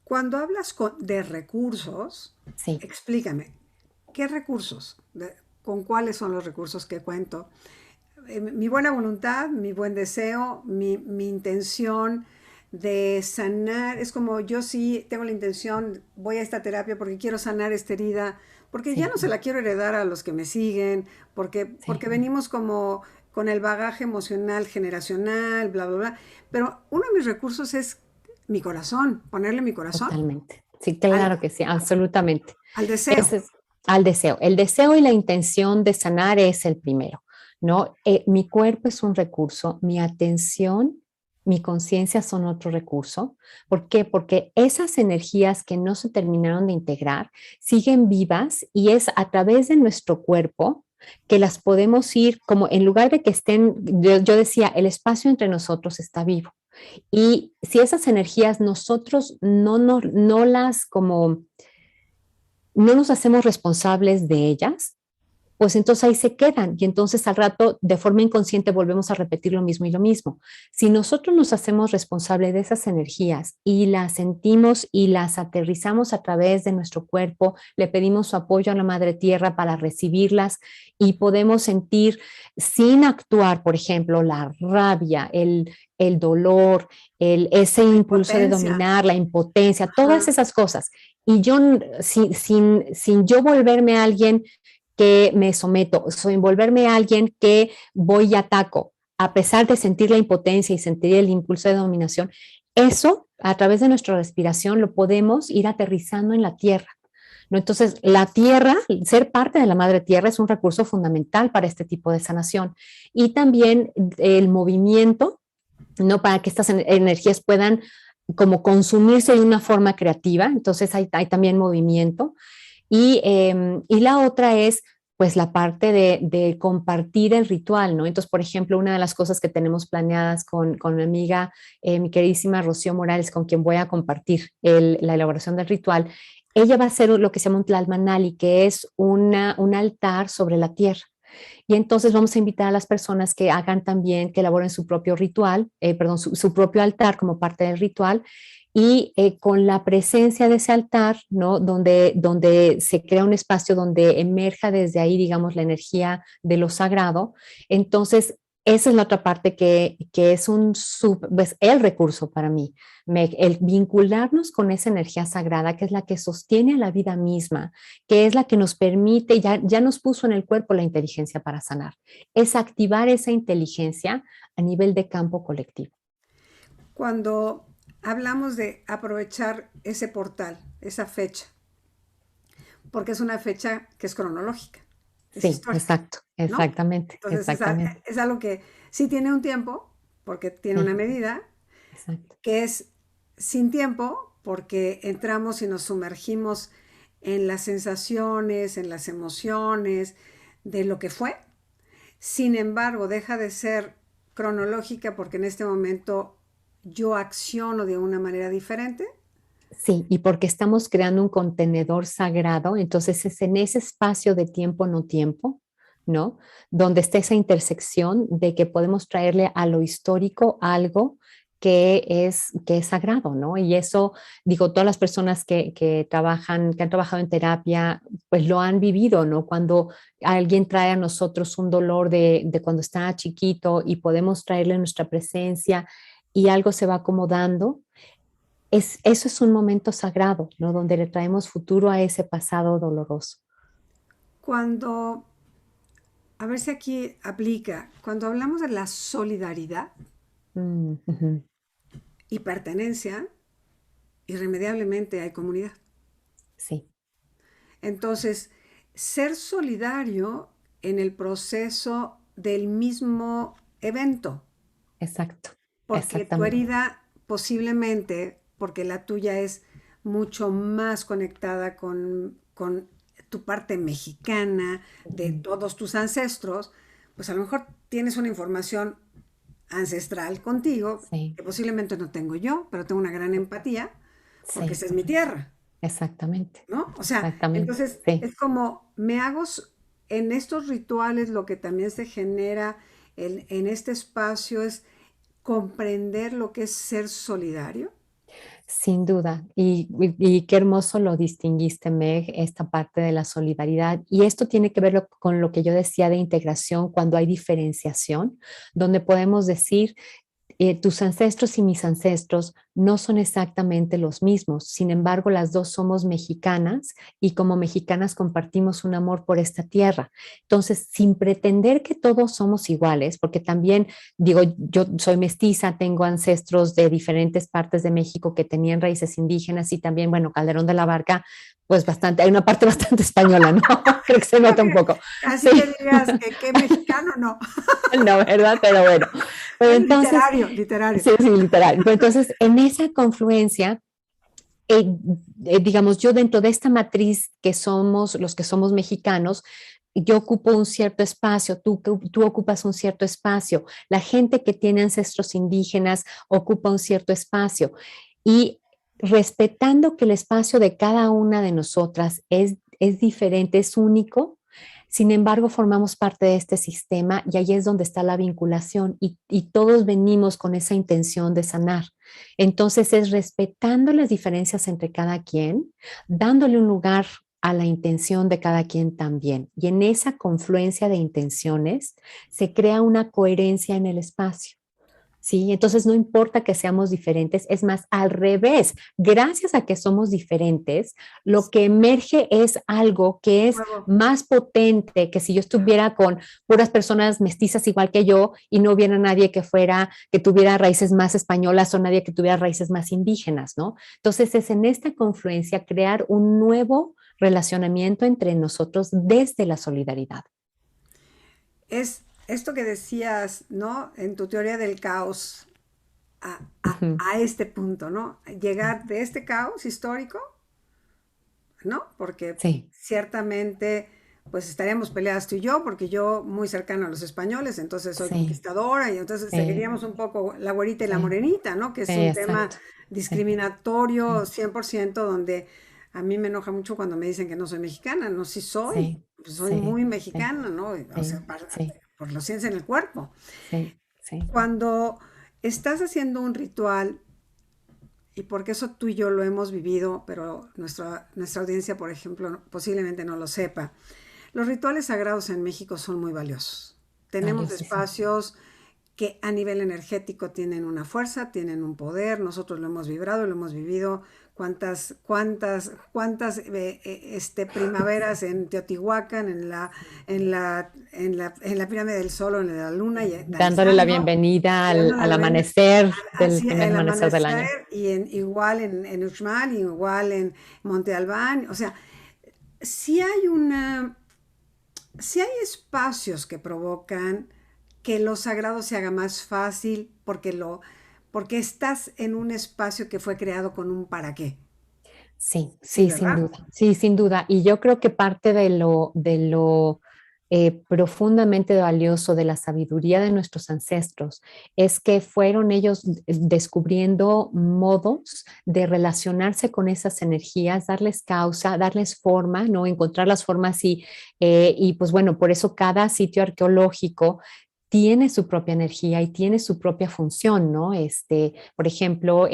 Cuando hablas de recursos, Sí. explícame, ¿qué recursos? ¿Con cuáles son los recursos que cuento? Mi buena voluntad, mi buen deseo, mi intención de sanar. Es como yo sí tengo la intención, voy a esta terapia porque quiero sanar esta herida, porque ya Sí, no se la quiero heredar a los que me siguen, porque sí, venimos como con el bagaje emocional generacional, bla, bla, bla. Pero uno de mis recursos es mi corazón, ponerle mi corazón totalmente. Sí, al, claro que sí, absolutamente. al deseo. Ese es al deseo. El deseo y la intención de sanar es el primero, ¿no? Mi cuerpo es un recurso, mi atención, mi conciencia son otro recurso. ¿Por qué? Porque esas energías que no se terminaron de integrar siguen vivas y es a través de nuestro cuerpo que las podemos ir como en lugar de que estén, yo decía, el espacio entre nosotros está vivo. Y si esas energías nosotros no las como no nos hacemos responsables de ellas, pues entonces ahí se quedan y entonces al rato de forma inconsciente volvemos a repetir lo mismo y lo mismo. Si nosotros nos hacemos responsables de esas energías y las sentimos y las aterrizamos a través de nuestro cuerpo, le pedimos su apoyo a la Madre Tierra para recibirlas y podemos sentir sin actuar, por ejemplo, la rabia, el dolor, ese impulso de Potencia. dominar, la impotencia, todas Ajá. esas cosas. Y yo, sin yo volverme a alguien que me someto, soy volverme a alguien que voy y ataco, a pesar de sentir la impotencia y sentir el impulso de dominación, eso a través de nuestra respiración lo podemos ir aterrizando en la tierra. ¿No? Entonces, la tierra, ser parte de la madre tierra es un recurso fundamental para este tipo de sanación. Y también el movimiento, ¿no? Para que estas energías puedan como consumirse de una forma creativa. Entonces, hay también movimiento. Y la otra es pues la parte de compartir el ritual, ¿no? Entonces, por ejemplo, una de las cosas que tenemos planeadas con mi amiga, mi queridísima Rocío Morales, con quien voy a compartir la elaboración del ritual, ella va a hacer lo que se llama un tlalmanali, que es un altar sobre la tierra. Y entonces vamos a invitar a las personas que hagan también, que elaboren su propio ritual, perdón, su propio altar como parte del ritual, y con la presencia de ese altar, ¿no? Donde se crea un espacio donde emerja desde ahí, digamos, la energía de lo sagrado. Entonces, esa es la otra parte que es pues, el recurso para mí, el vincularnos con esa energía sagrada, que es la que sostiene a la vida misma, que es la que nos permite, ya nos puso en el cuerpo la inteligencia para sanar, es activar esa inteligencia a nivel de campo colectivo. Cuando hablamos de aprovechar ese portal, esa fecha, porque es una fecha que es cronológica, es Sí, histórica, exacto, ¿no? exactamente, Entonces exactamente. es algo que sí tiene un tiempo, porque tiene una Sí, medida, exacto. que es sin tiempo, porque entramos y nos sumergimos en las sensaciones, en las emociones de lo que fue. Sin embargo, deja de ser cronológica porque en este momento yo acciono de una manera diferente. Sí, y porque estamos creando un contenedor sagrado, entonces es en ese espacio de tiempo, no tiempo, ¿no? Donde está esa intersección de que podemos traerle a lo histórico algo que es sagrado, ¿no? Y eso, digo, todas las personas que trabajan, que han trabajado en terapia, pues lo han vivido, ¿no? Cuando alguien trae a nosotros un dolor de cuando estaba chiquito y podemos traerle nuestra presencia y algo se va acomodando, eso es un momento sagrado, ¿no? Donde le traemos futuro a ese pasado doloroso. Cuando, a ver si aquí aplica, cuando hablamos de la solidaridad Ujú. y pertenencia, irremediablemente hay comunidad. Sí, Entonces, ser solidario en el proceso del mismo evento, exacto, porque tu exactamente. herida posiblemente, porque la tuya es mucho más conectada con tu parte mexicana, de Ujú. todos tus ancestros, pues a lo mejor tienes una información ancestral contigo Sí, que posiblemente no tengo yo, pero tengo una gran empatía porque sí, esa es mi tierra. exactamente, ¿No? O sea, exactamente. entonces Sí. es como en estos rituales lo que también se genera en este espacio es comprender lo que es ser solidario. Sin duda, y qué hermoso lo distinguiste, Meg, esta parte de la solidaridad. Y esto tiene que ver con lo que yo decía de integración cuando hay diferenciación, donde podemos decir, tus ancestros y mis ancestros no son exactamente los mismos, sin embargo, las dos somos mexicanas y como mexicanas compartimos un amor por esta tierra. Entonces, sin pretender que todos somos iguales, porque también digo, yo soy mestiza, tengo ancestros de diferentes partes de México que tenían raíces indígenas y también, bueno, Calderón de la Barca, pues bastante, hay una parte bastante española, ¿no? Creo que se nota un poco. Casi Sí, que digas que qué mexicano, no. no, ¿verdad? Pero bueno, pero Es entonces, literario, literario. sí, sí, literal. Pero entonces, en esa confluencia, eh, digamos, yo dentro de esta matriz que somos los que somos mexicanos, yo ocupo un cierto espacio, tú ocupas un cierto espacio, la gente que tiene ancestros indígenas ocupa un cierto espacio y respetando que el espacio de cada una de nosotras es diferente, es único. Sin embargo, formamos parte de este sistema y ahí es donde está la vinculación y todos venimos con esa intención de sanar. Entonces es respetando las diferencias entre cada quien, dándole un lugar a la intención de cada quien también. Y en esa confluencia de intenciones se crea una coherencia en el espacio. ¿Sí? Entonces no importa que seamos diferentes, es más, al revés, gracias a que somos diferentes, lo que emerge es algo que es Nuevo. más potente que si yo estuviera con puras personas mestizas igual que yo y no hubiera nadie que tuviera raíces más españolas o nadie que tuviera raíces más indígenas, ¿no? Entonces es en esta confluencia crear un nuevo relacionamiento entre nosotros desde la solidaridad. Es esto que decías, ¿no? En tu teoría del caos Ujú. a este punto, ¿no? Llegar de este caos histórico, ¿no? Porque Sí, ciertamente pues estaríamos peleadas tú y yo, porque yo muy cercana a los españoles, entonces soy Sí, conquistadora, y entonces sí, seguiríamos un poco la güerita y la sí, morenita, ¿no? Que sí, es un tema exacto. Sí, discriminatorio sí, 100%, donde a mí me enoja mucho cuando me dicen que no soy mexicana, no, sí soy, sí, pues soy sí, muy sí, mexicana, ¿no? O sea, sí, sí, por lo sientes en el cuerpo. sí, sí, Cuando estás haciendo un ritual, y porque eso tú y yo lo hemos vivido, pero nuestra audiencia, por ejemplo, posiblemente no lo sepa, los rituales sagrados en México son muy valiosos. Tenemos valiosísimo. espacios que a nivel energético tienen una fuerza, tienen un poder, nosotros lo hemos vibrado, lo hemos vivido, cuántas primaveras en Teotihuacán, en la pirámide del Sol o en la luna, y Dándole la danzando, bienvenida y dando al la venda, amanecer del así primer el amanecer del amanecer, año. y igual en Uxmal, y igual en Monte Albán, o sea, si hay si hay espacios que provocan que lo sagrado se haga más fácil porque estás en un espacio que fue creado con un para qué. Sí, Sí, sí, sin ¿verdad? duda, sí, sin duda. Y yo creo que parte de lo profundamente valioso de la sabiduría de nuestros ancestros es que fueron ellos descubriendo modos de relacionarse con esas energías, darles causa, darles forma, ¿no? Encontrar las formas y pues bueno, por eso cada sitio arqueológico tiene su propia energía y tiene su propia función, ¿no? Por ejemplo,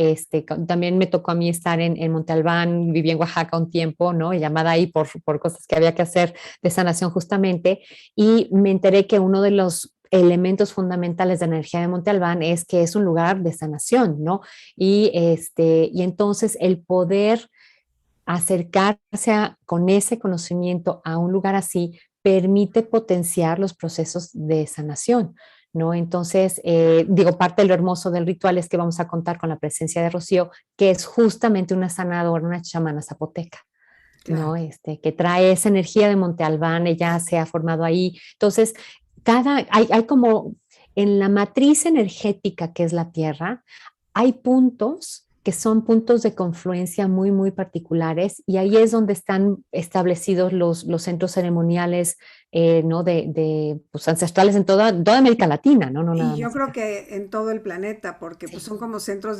también me tocó a mí estar en Monte Albán, viví en Oaxaca un tiempo, ¿no? Y llamada ahí por cosas que había que hacer de sanación justamente, y me enteré que uno de los elementos fundamentales de la energía de Monte Albán es que es un lugar de sanación, ¿no? Y entonces el poder acercarse con ese conocimiento a un lugar así permite potenciar los procesos de sanación, ¿no? Entonces, digo, parte de lo hermoso del ritual es que vamos a contar con la presencia de Rocío, que es justamente una sanadora, una chamana zapoteca, Claro. ¿no? Que trae esa energía de Monte Albán, ella se ha formado ahí. Entonces, hay como en la matriz energética que es la Tierra, hay puntos que son puntos de confluencia muy, muy particulares, y ahí es donde están establecidos los centros ceremoniales, ¿no? Pues, ancestrales en toda América Latina, ¿no? No Y nada yo más creo acá. que en todo el planeta, porque pues Sí. son como centros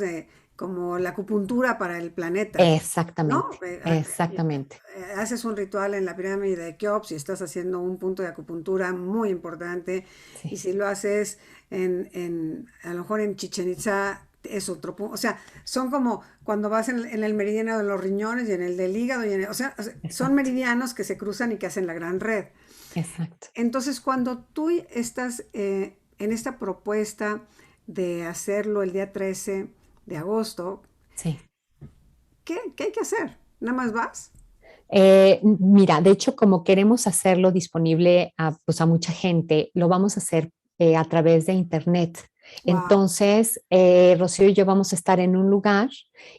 como la acupuntura para el planeta, ¿no? Exactamente, exactamente. Haces un ritual en la pirámide de Keops y estás haciendo un punto de acupuntura muy importante, y Sí, si lo haces a lo mejor en Chichen Itza es otro punto, o sea, son como cuando vas en el meridiano de los riñones y en el del hígado, o sea, son exacto, meridianos que se cruzan y que hacen la gran red. exacto. Entonces, cuando tú estás en esta propuesta de hacerlo el día 13 de agosto, Sí. ¿qué hay que hacer? ¿Nada más vas? Mira, de hecho, como queremos hacerlo disponible pues a mucha gente, lo vamos a hacer a través de internet. Wow. Entonces, Rocío y yo vamos a estar en un lugar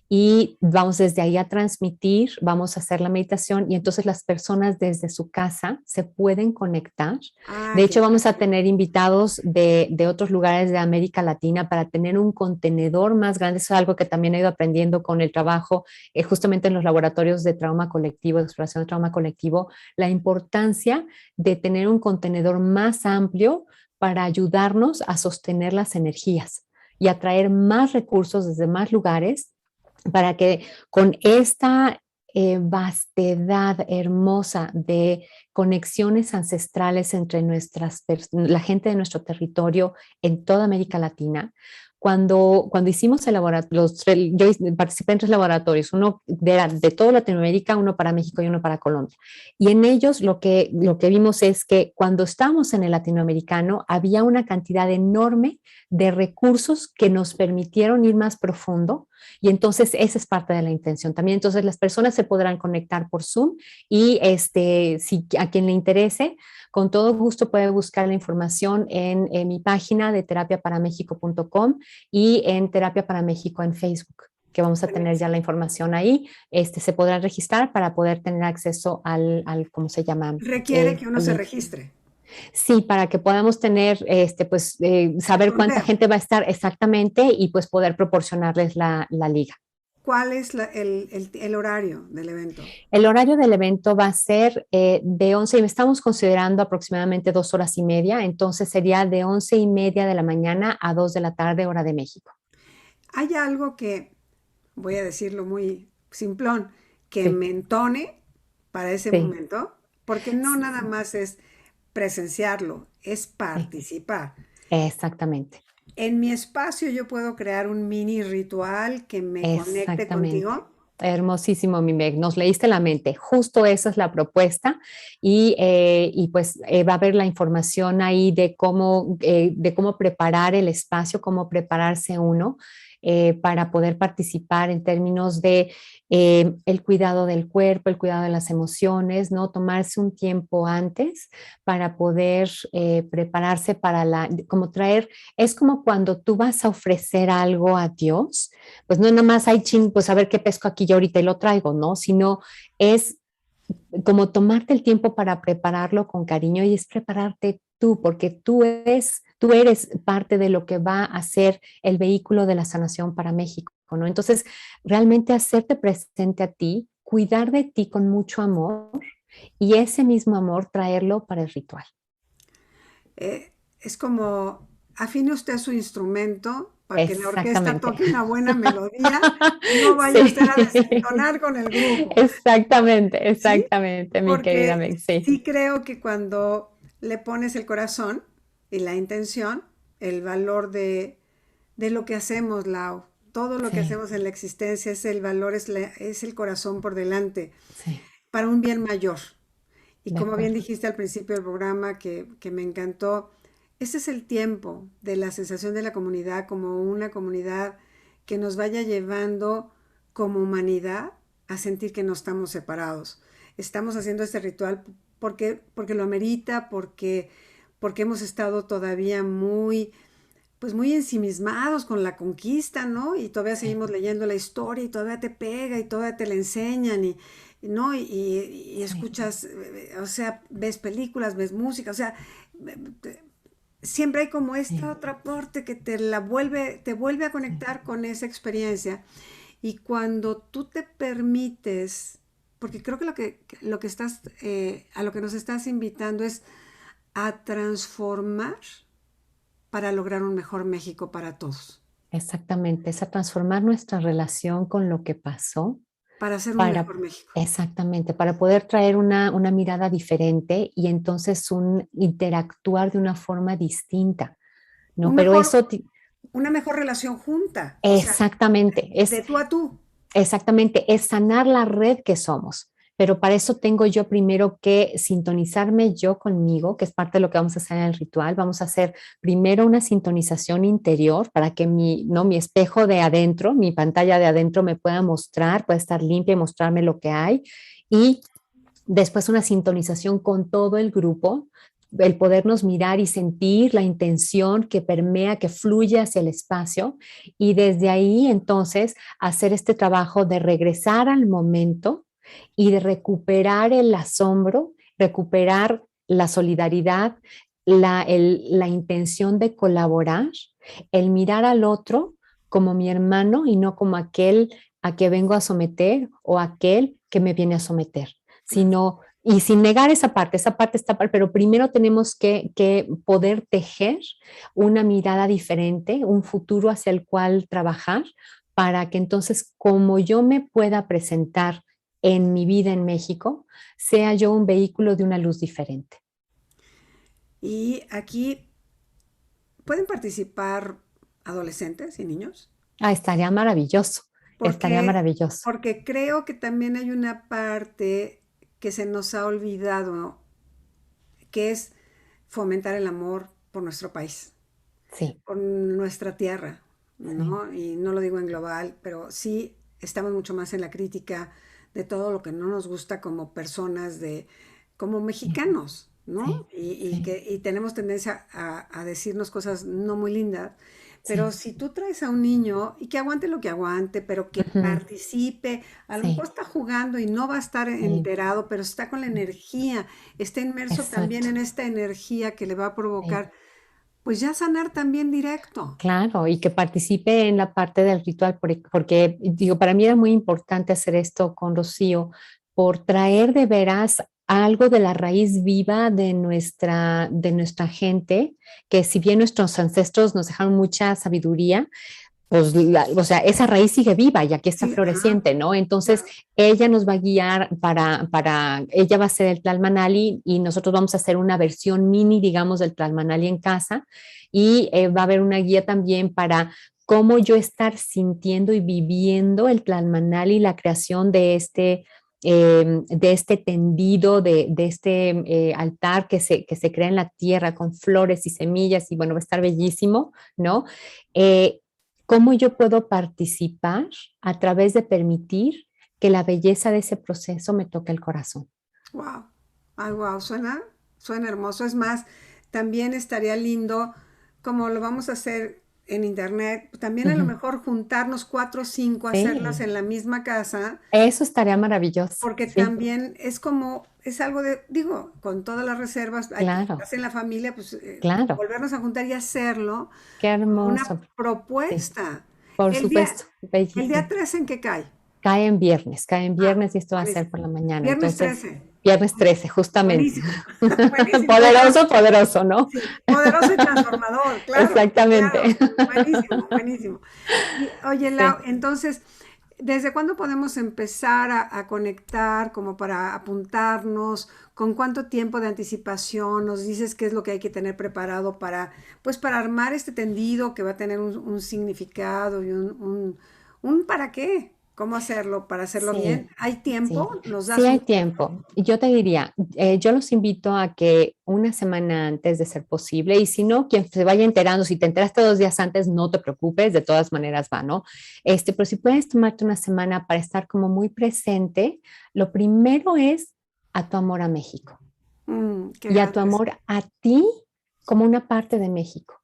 y vamos desde ahí a transmitir, vamos a hacer la meditación, y entonces las personas desde su casa se pueden conectar. De Ah, qué hecho, vamos a padre. tener invitados de otros lugares de América Latina para tener un contenedor más grande. Eso es algo que también he ido aprendiendo con el trabajo justamente en los laboratorios de trauma colectivo, de exploración de trauma colectivo, la importancia de tener un contenedor más amplio para ayudarnos a sostener las energías y atraer más recursos desde más lugares, para que con esta vastedad hermosa de conexiones ancestrales entre la gente de nuestro territorio en toda América Latina. Cuando hicimos el laboratorio, yo participé en 3 laboratorios, uno de toda Latinoamérica, uno para México y uno para Colombia. Y en ellos lo que vimos es que cuando estábamos en el latinoamericano había una cantidad enorme de recursos que nos permitieron ir más profundo, y entonces esa es parte de la intención también. Entonces las personas se podrán conectar por Zoom, y si a quien le interese, con todo gusto puede buscar la información en mi página de terapiaparamexico.com y en Terapia para México en Facebook, que vamos a tener ya la Buenísimo. información ahí. Se podrán registrar para poder tener acceso ¿cómo se llama? Requiere que uno Al se link. registre. Sí, para que podamos tener, El saber cuánta conteo. gente va a estar exactamente, y pues poder proporcionarles la liga. ¿Cuál es el horario del evento? El horario del evento va a ser de 11, y estamos considerando aproximadamente 2 horas y media, entonces sería de 11:30 de la mañana a 2 de la tarde, hora de México. ¿Hay algo que, voy a decirlo muy simplón, que Sí, me entone para ese sí, momento? Porque no nada sí, más es presenciarlo, es sí, participar. exactamente, En mi espacio yo puedo crear un mini ritual que me conecte exactamente. contigo. Hermosísimo, mi Meg, nos leíste la mente. Justo esa es la propuesta y pues va a haber la información ahí de cómo preparar el espacio, cómo prepararse uno para poder participar en términos de el cuidado del cuerpo, el cuidado de las emociones, ¿no? Tomarse un tiempo antes para poder prepararse para como traer, es como cuando tú vas a ofrecer algo a Dios, pues no nada más hay chin, pues a ver qué pesco aquí yo ahorita y lo traigo, ¿no? Sino es como tomarte el tiempo para prepararlo con cariño y es prepararte tú, porque tú eres parte de lo que va a ser el vehículo de la sanación para México, ¿no? Entonces, realmente hacerte presente a ti, cuidar de ti con mucho amor y ese mismo amor traerlo para el ritual. Es como afine usted su instrumento para que la orquesta Exactamente. toque una buena melodía y no vaya usted a Sí, desentonar con el grupo, exactamente, ¿sí? exactamente, mi querida Porque Meg, sí. sí creo que cuando le pones el corazón y la intención, el valor de lo que hacemos, Lau, todo lo que Sí, hacemos en la existencia es el valor, es el corazón por delante, sí, para un bien mayor. Y de como bien acuerdo. dijiste al principio del programa, que me encantó, este es el tiempo de la sensación de la comunidad como una comunidad que nos vaya llevando como humanidad a sentir que no estamos separados. Estamos haciendo este ritual porque lo amerita, porque hemos estado todavía muy, pues muy ensimismados con la conquista, ¿no? Y todavía Sí, seguimos leyendo la historia y todavía te pega y todavía te la enseñan ¿no? Y sí, escuchas, o sea, ves películas, ves música, o sea, siempre hay como este sí, otro aporte que te vuelve a sí, conectar con esa experiencia. Y cuando tú te permites, porque creo que lo que estás, a lo que nos estás invitando es a transformar para lograr un mejor México para todos, exactamente. Es a transformar nuestra relación con lo que pasó para hacer un para, mejor México. exactamente, para poder traer una mirada diferente y entonces interactuar de una forma distinta, ¿no? Un Pero mejor, eso, una mejor relación junta, o sea, exactamente, de tú a tú. exactamente, es sanar la red que somos. Pero para eso tengo yo primero que sintonizarme yo conmigo, que es parte de lo que vamos a hacer en el ritual. Vamos a hacer primero una sintonización interior para que ¿no? Mi espejo de adentro, mi pantalla de adentro me pueda mostrar, pueda estar limpia y mostrarme lo que hay. Y después una sintonización con todo el grupo, el podernos mirar y sentir la intención que permea, que fluye hacia el espacio y desde ahí entonces hacer este trabajo de regresar al momento y de recuperar el asombro, recuperar la solidaridad, la intención de colaborar, el mirar al otro como mi hermano y no como aquel a que vengo a someter o aquel que me viene a someter, sino, y sin negar esa parte está, pero primero tenemos que poder tejer una mirada diferente, un futuro hacia el cual trabajar, para que entonces, como yo me pueda presentar en mi vida en México, sea yo un vehículo de una luz diferente. Y aquí pueden participar adolescentes y niños, Ah, estaría porque, maravilloso. porque creo que también hay una parte que se nos ha olvidado, que es fomentar el amor por nuestro país, Sí, por nuestra tierra, sí, ¿no? Y no lo digo en global, pero sí estamos mucho más en la crítica de todo lo que no nos gusta como personas como sí, mexicanos, ¿no? sí, Y tenemos tendencia a decirnos cosas no muy lindas, pero sí, si tú traes a un niño y que aguante lo que aguante, pero que ujú, participe, a lo mejor sí, está jugando y no va a estar sí, enterado, pero está con la energía, está inmerso también exacto, en esta energía que le va a sí. provocar pues ya sanar también directo. Claro, y que participe en la parte del ritual, porque, digo, para mí era muy importante hacer esto con Rocío, por traer de veras algo de la raíz viva de nuestra gente, que si bien nuestros ancestros nos dejaron mucha sabiduría, pues, o sea, esa raíz sigue viva y aquí está Sí, ajá, floreciente, ¿no? Entonces, claro. ella nos va a guiar ella va a ser el Tlalmanali y nosotros vamos a hacer una versión mini, digamos, del Tlalmanali en casa y va a haber una guía también para cómo yo estar sintiendo y viviendo el Tlalmanali, la creación de este tendido, de este altar que se crea en la tierra con flores y semillas y bueno, va a estar bellísimo, ¿no? Eh, ¿Cómo yo puedo participar a través de permitir que la belleza de ese proceso me toque el corazón? Wow. Ay, wow, suena hermoso. Es más, también estaría lindo, como lo vamos a hacer en internet, también a lo Ujú. mejor juntarnos 4 o 5, hacerlas Sí, en la misma casa, eso estaría maravilloso. porque Sí, también es como, es algo de, digo, con todas las reservas, hay que claro, hacer en la familia, pues claro. volvernos a juntar y hacerlo Qué como hermoso. una Sí, propuesta. por El día, supuesto, el día bellísimo. 3 ¿en qué cae? Cae en Ah, viernes y esto va a ser buenísimo. por la mañana. Viernes Entonces, 13. viernes 13, justamente. Buenísimo. Buenísimo. Poderoso, poderoso, ¿no? Sí, poderoso y transformador, claro, Exactamente. claro. Buenísimo, buenísimo. Y oye, Lau, Sí. entonces, ¿desde cuándo podemos empezar a conectar como para apuntarnos? ¿Con cuánto tiempo de anticipación nos dices qué es lo que hay que tener preparado para, pues, para armar este tendido que va a tener un significado y un para qué? ¿Cómo hacerlo para hacerlo Sí, bien? ¿Hay sí, tiempo? ¿Nos sí das hay un tiempo. Y yo te diría, yo los invito a que una semana antes de ser posible, y si no, quien se vaya enterando, si te enteraste 2 días antes, no te preocupes, de todas maneras va, ¿no? Pero si puedes tomarte una semana para estar como muy presente, lo primero es a tu amor a México qué y a tu ganas? amor a ti como una parte de México,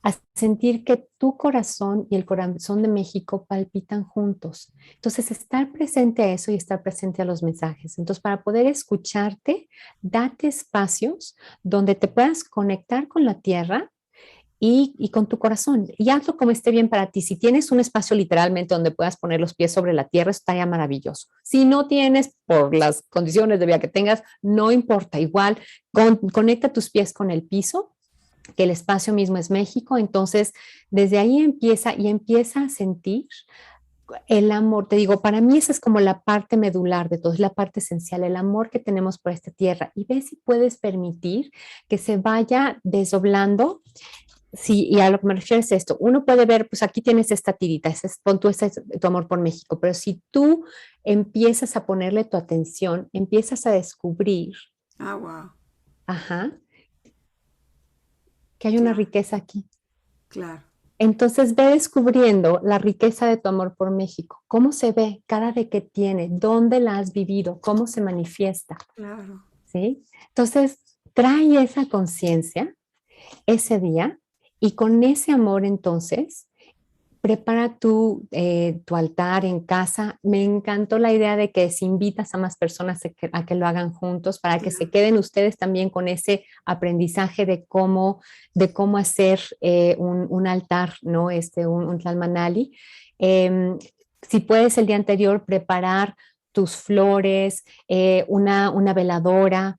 a sentir que tu corazón y el corazón de México palpitan juntos. Entonces, estar presente a eso y estar presente a los mensajes. Entonces, para poder escucharte, date espacios donde te puedas conectar con la tierra y con tu corazón. Y hazlo como esté bien para ti. Si tienes un espacio literalmente donde puedas poner los pies sobre la tierra, estaría maravilloso. Si no tienes, por las condiciones de vida que tengas, no importa. Igual, conecta tus pies con el piso, que el espacio mismo es México, entonces desde ahí empieza a sentir el amor. Te digo, para mí esa es como la parte medular de todo, es la parte esencial, el amor que tenemos por esta tierra y ve si puedes permitir que se vaya desdoblando. Sí, y a lo que me refiero es esto, uno puede ver, pues aquí tienes esta tirita, ese es tu amor por México, pero si tú empiezas a ponerle tu atención, empiezas a descubrir, Ah, wow, ajá, que hay una claro, riqueza aquí. claro, Entonces ve descubriendo la riqueza de tu amor por México, cómo se ve, cara de qué tiene, dónde la has vivido, cómo se manifiesta, claro. ¿sí? Entonces trae esa conciencia ese día y con ese amor entonces prepara tu altar en casa. Me encantó la idea de que si invitas a más personas a que lo hagan juntos, para que se Claro. queden ustedes también con ese aprendizaje de cómo hacer un altar, ¿no? Un tlalmanali. Em, si puedes el día anterior preparar tus flores, una veladora,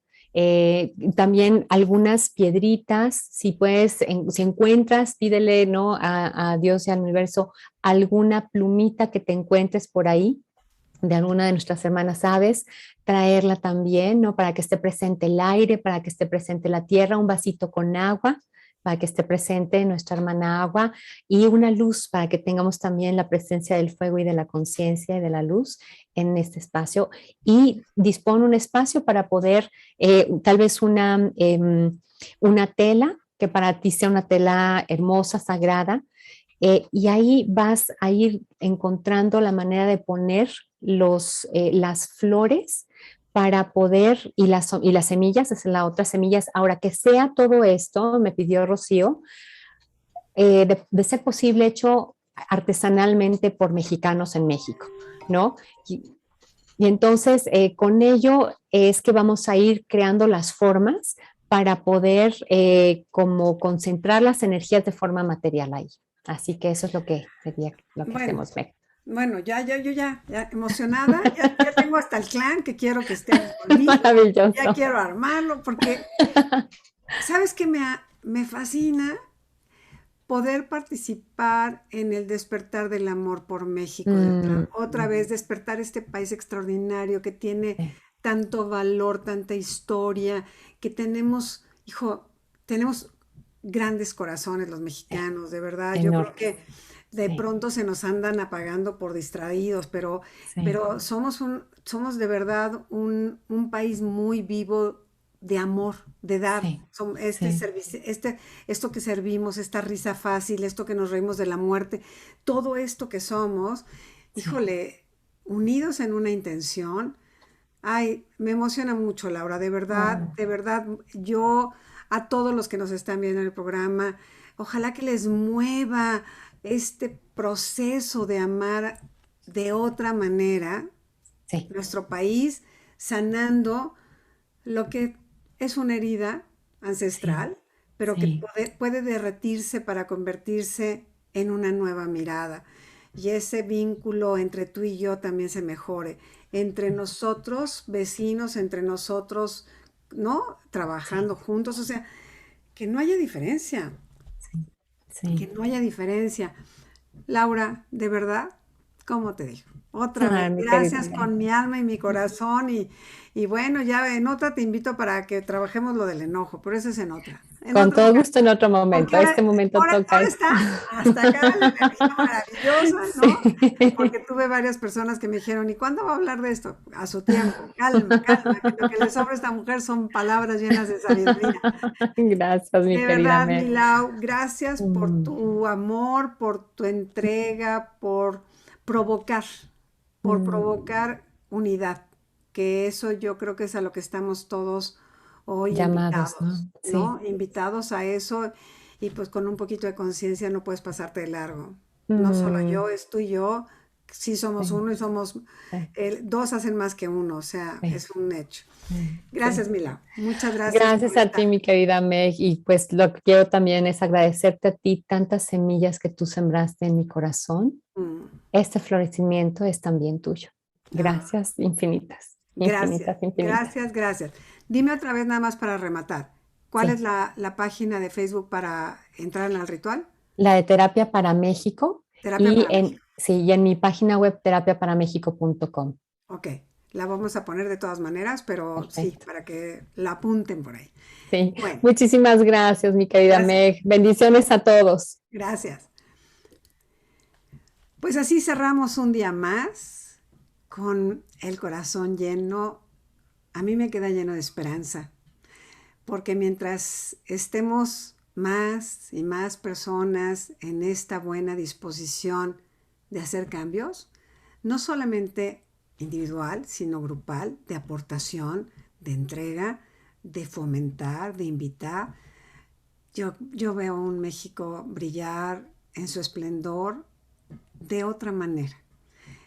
también algunas piedritas, si puedes, si encuentras, pídele, ¿no? A Dios y al universo alguna plumita que te encuentres por ahí de alguna de nuestras hermanas aves, traerla también, ¿no? Para que esté presente el aire, para que esté presente la tierra, un vasito con agua, para que esté presente nuestra hermana agua y una luz para que tengamos también la presencia del fuego y de la conciencia y de la luz en este espacio y dispone un espacio para poder tal vez una tela que para ti sea una tela hermosa, sagrada, y ahí vas a ir encontrando la manera de poner las flores para poder, y las semillas, esa es la otra, semillas. Ahora que sea todo esto, me pidió Rocío, de ser posible hecho artesanalmente por mexicanos en México, ¿no? Y entonces con ello es que vamos a ir creando las formas para poder como concentrar las energías de forma material ahí. Así que eso es lo que sería lo que Bueno, hacemos, Meg. bueno, ya emocionada, ya tengo hasta el clan que quiero que esté ahí conmigo, ya Maravilloso. quiero armarlo, porque, ¿sabes qué me fascina? Poder participar en el despertar del amor por México, de Mm, otra vez despertar este país extraordinario que tiene sí, tanto valor, tanta historia, que tenemos, hijo, tenemos grandes corazones los sí, mexicanos, de verdad. Yo creo enormes. que de Sí, pronto se nos andan apagando por distraídos, sí, pero somos de verdad un país muy vivo de amor, de dar. sí, sí, Esto que servimos, esta risa fácil, esto que nos reímos de la muerte, todo esto que somos, sí. híjole, unidos en una intención. Ay, me emociona mucho, Laura, Oh, de verdad, yo a todos los que nos están viendo en el programa, ojalá que les mueva este proceso de amar de otra manera sí, nuestro país, sanando lo que es una herida sí, ancestral, pero que sí, puede derretirse para convertirse en una nueva mirada. Y ese vínculo entre tú y yo también se mejore. Entre nosotros, vecinos, entre nosotros, ¿no? sí, Trabajando juntos. O sea, que no haya diferencia, sí, que sí. no haya diferencia. Laura, de verdad, ¿cómo te digo? Otra vez, Ay, mi querida gracias Meg. con mi alma y mi corazón y bueno, ya en otra te invito para que trabajemos lo del enojo, pero eso es en Con otra todo ocasión, gusto en otro porque momento. Este momento toca ahora eso. está hasta acá la energía maravillosa, ¿no? Sí. Porque tuve varias personas que me dijeron, ¿y cuándo va a hablar de esto? A su tiempo, calma, calma, que lo que le sobra a esta mujer son palabras llenas de sabiduría. Gracias, mi De querida verdad, Meg. Milau, gracias por Mm, tu amor, por tu entrega, provocar, por mm. provocar unidad, que eso yo creo que es a lo que estamos todos hoy Llamados, ¿no? invitados, Sí. ¿no? Invitados a eso y pues con un poquito de conciencia no puedes pasarte de largo. No solo Mm, yo, es tú y yo, sí somos sí, uno y somos, sí, dos hacen más que uno, o sea, sí, es un hecho. sí. Gracias, Milau. Muchas gracias Gracias por a ti, estar. mi querida Meg, y pues lo que quiero también es agradecerte a ti tantas semillas que tú sembraste en mi corazón. Mm, Este florecimiento es también tuyo. ah. Gracias infinitas, Gracias, infinitas, infinitas. gracias, gracias. Dime otra vez nada más para rematar. ¿Cuál es Sí, la página de Facebook para entrar en el ritual? la de Terapia para México Terapia y para México. sí, y en mi página web terapiaparamexico.com. Ok, la vamos a poner de todas maneras, pero sí, Perfecto. para que la apunten por ahí. Sí, Bueno, muchísimas gracias, mi querida gracias, Meg. Bendiciones a todos. gracias. Pues así cerramos un día más con el corazón lleno. A mí me queda lleno de esperanza, porque mientras estemos más y más personas en esta buena disposición de hacer cambios, no solamente individual, sino grupal, de aportación, de entrega, de fomentar, de invitar, yo veo un México brillar en su esplendor de otra manera.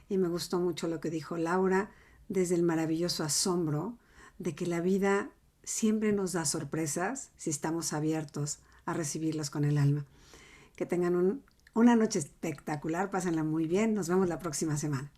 Y me gustó mucho lo que dijo Laura desde el maravilloso asombro de que la vida siempre nos da sorpresas si estamos abiertos a recibirlas con el alma. Que tengan una noche espectacular, pásenla muy bien, nos vemos la próxima semana.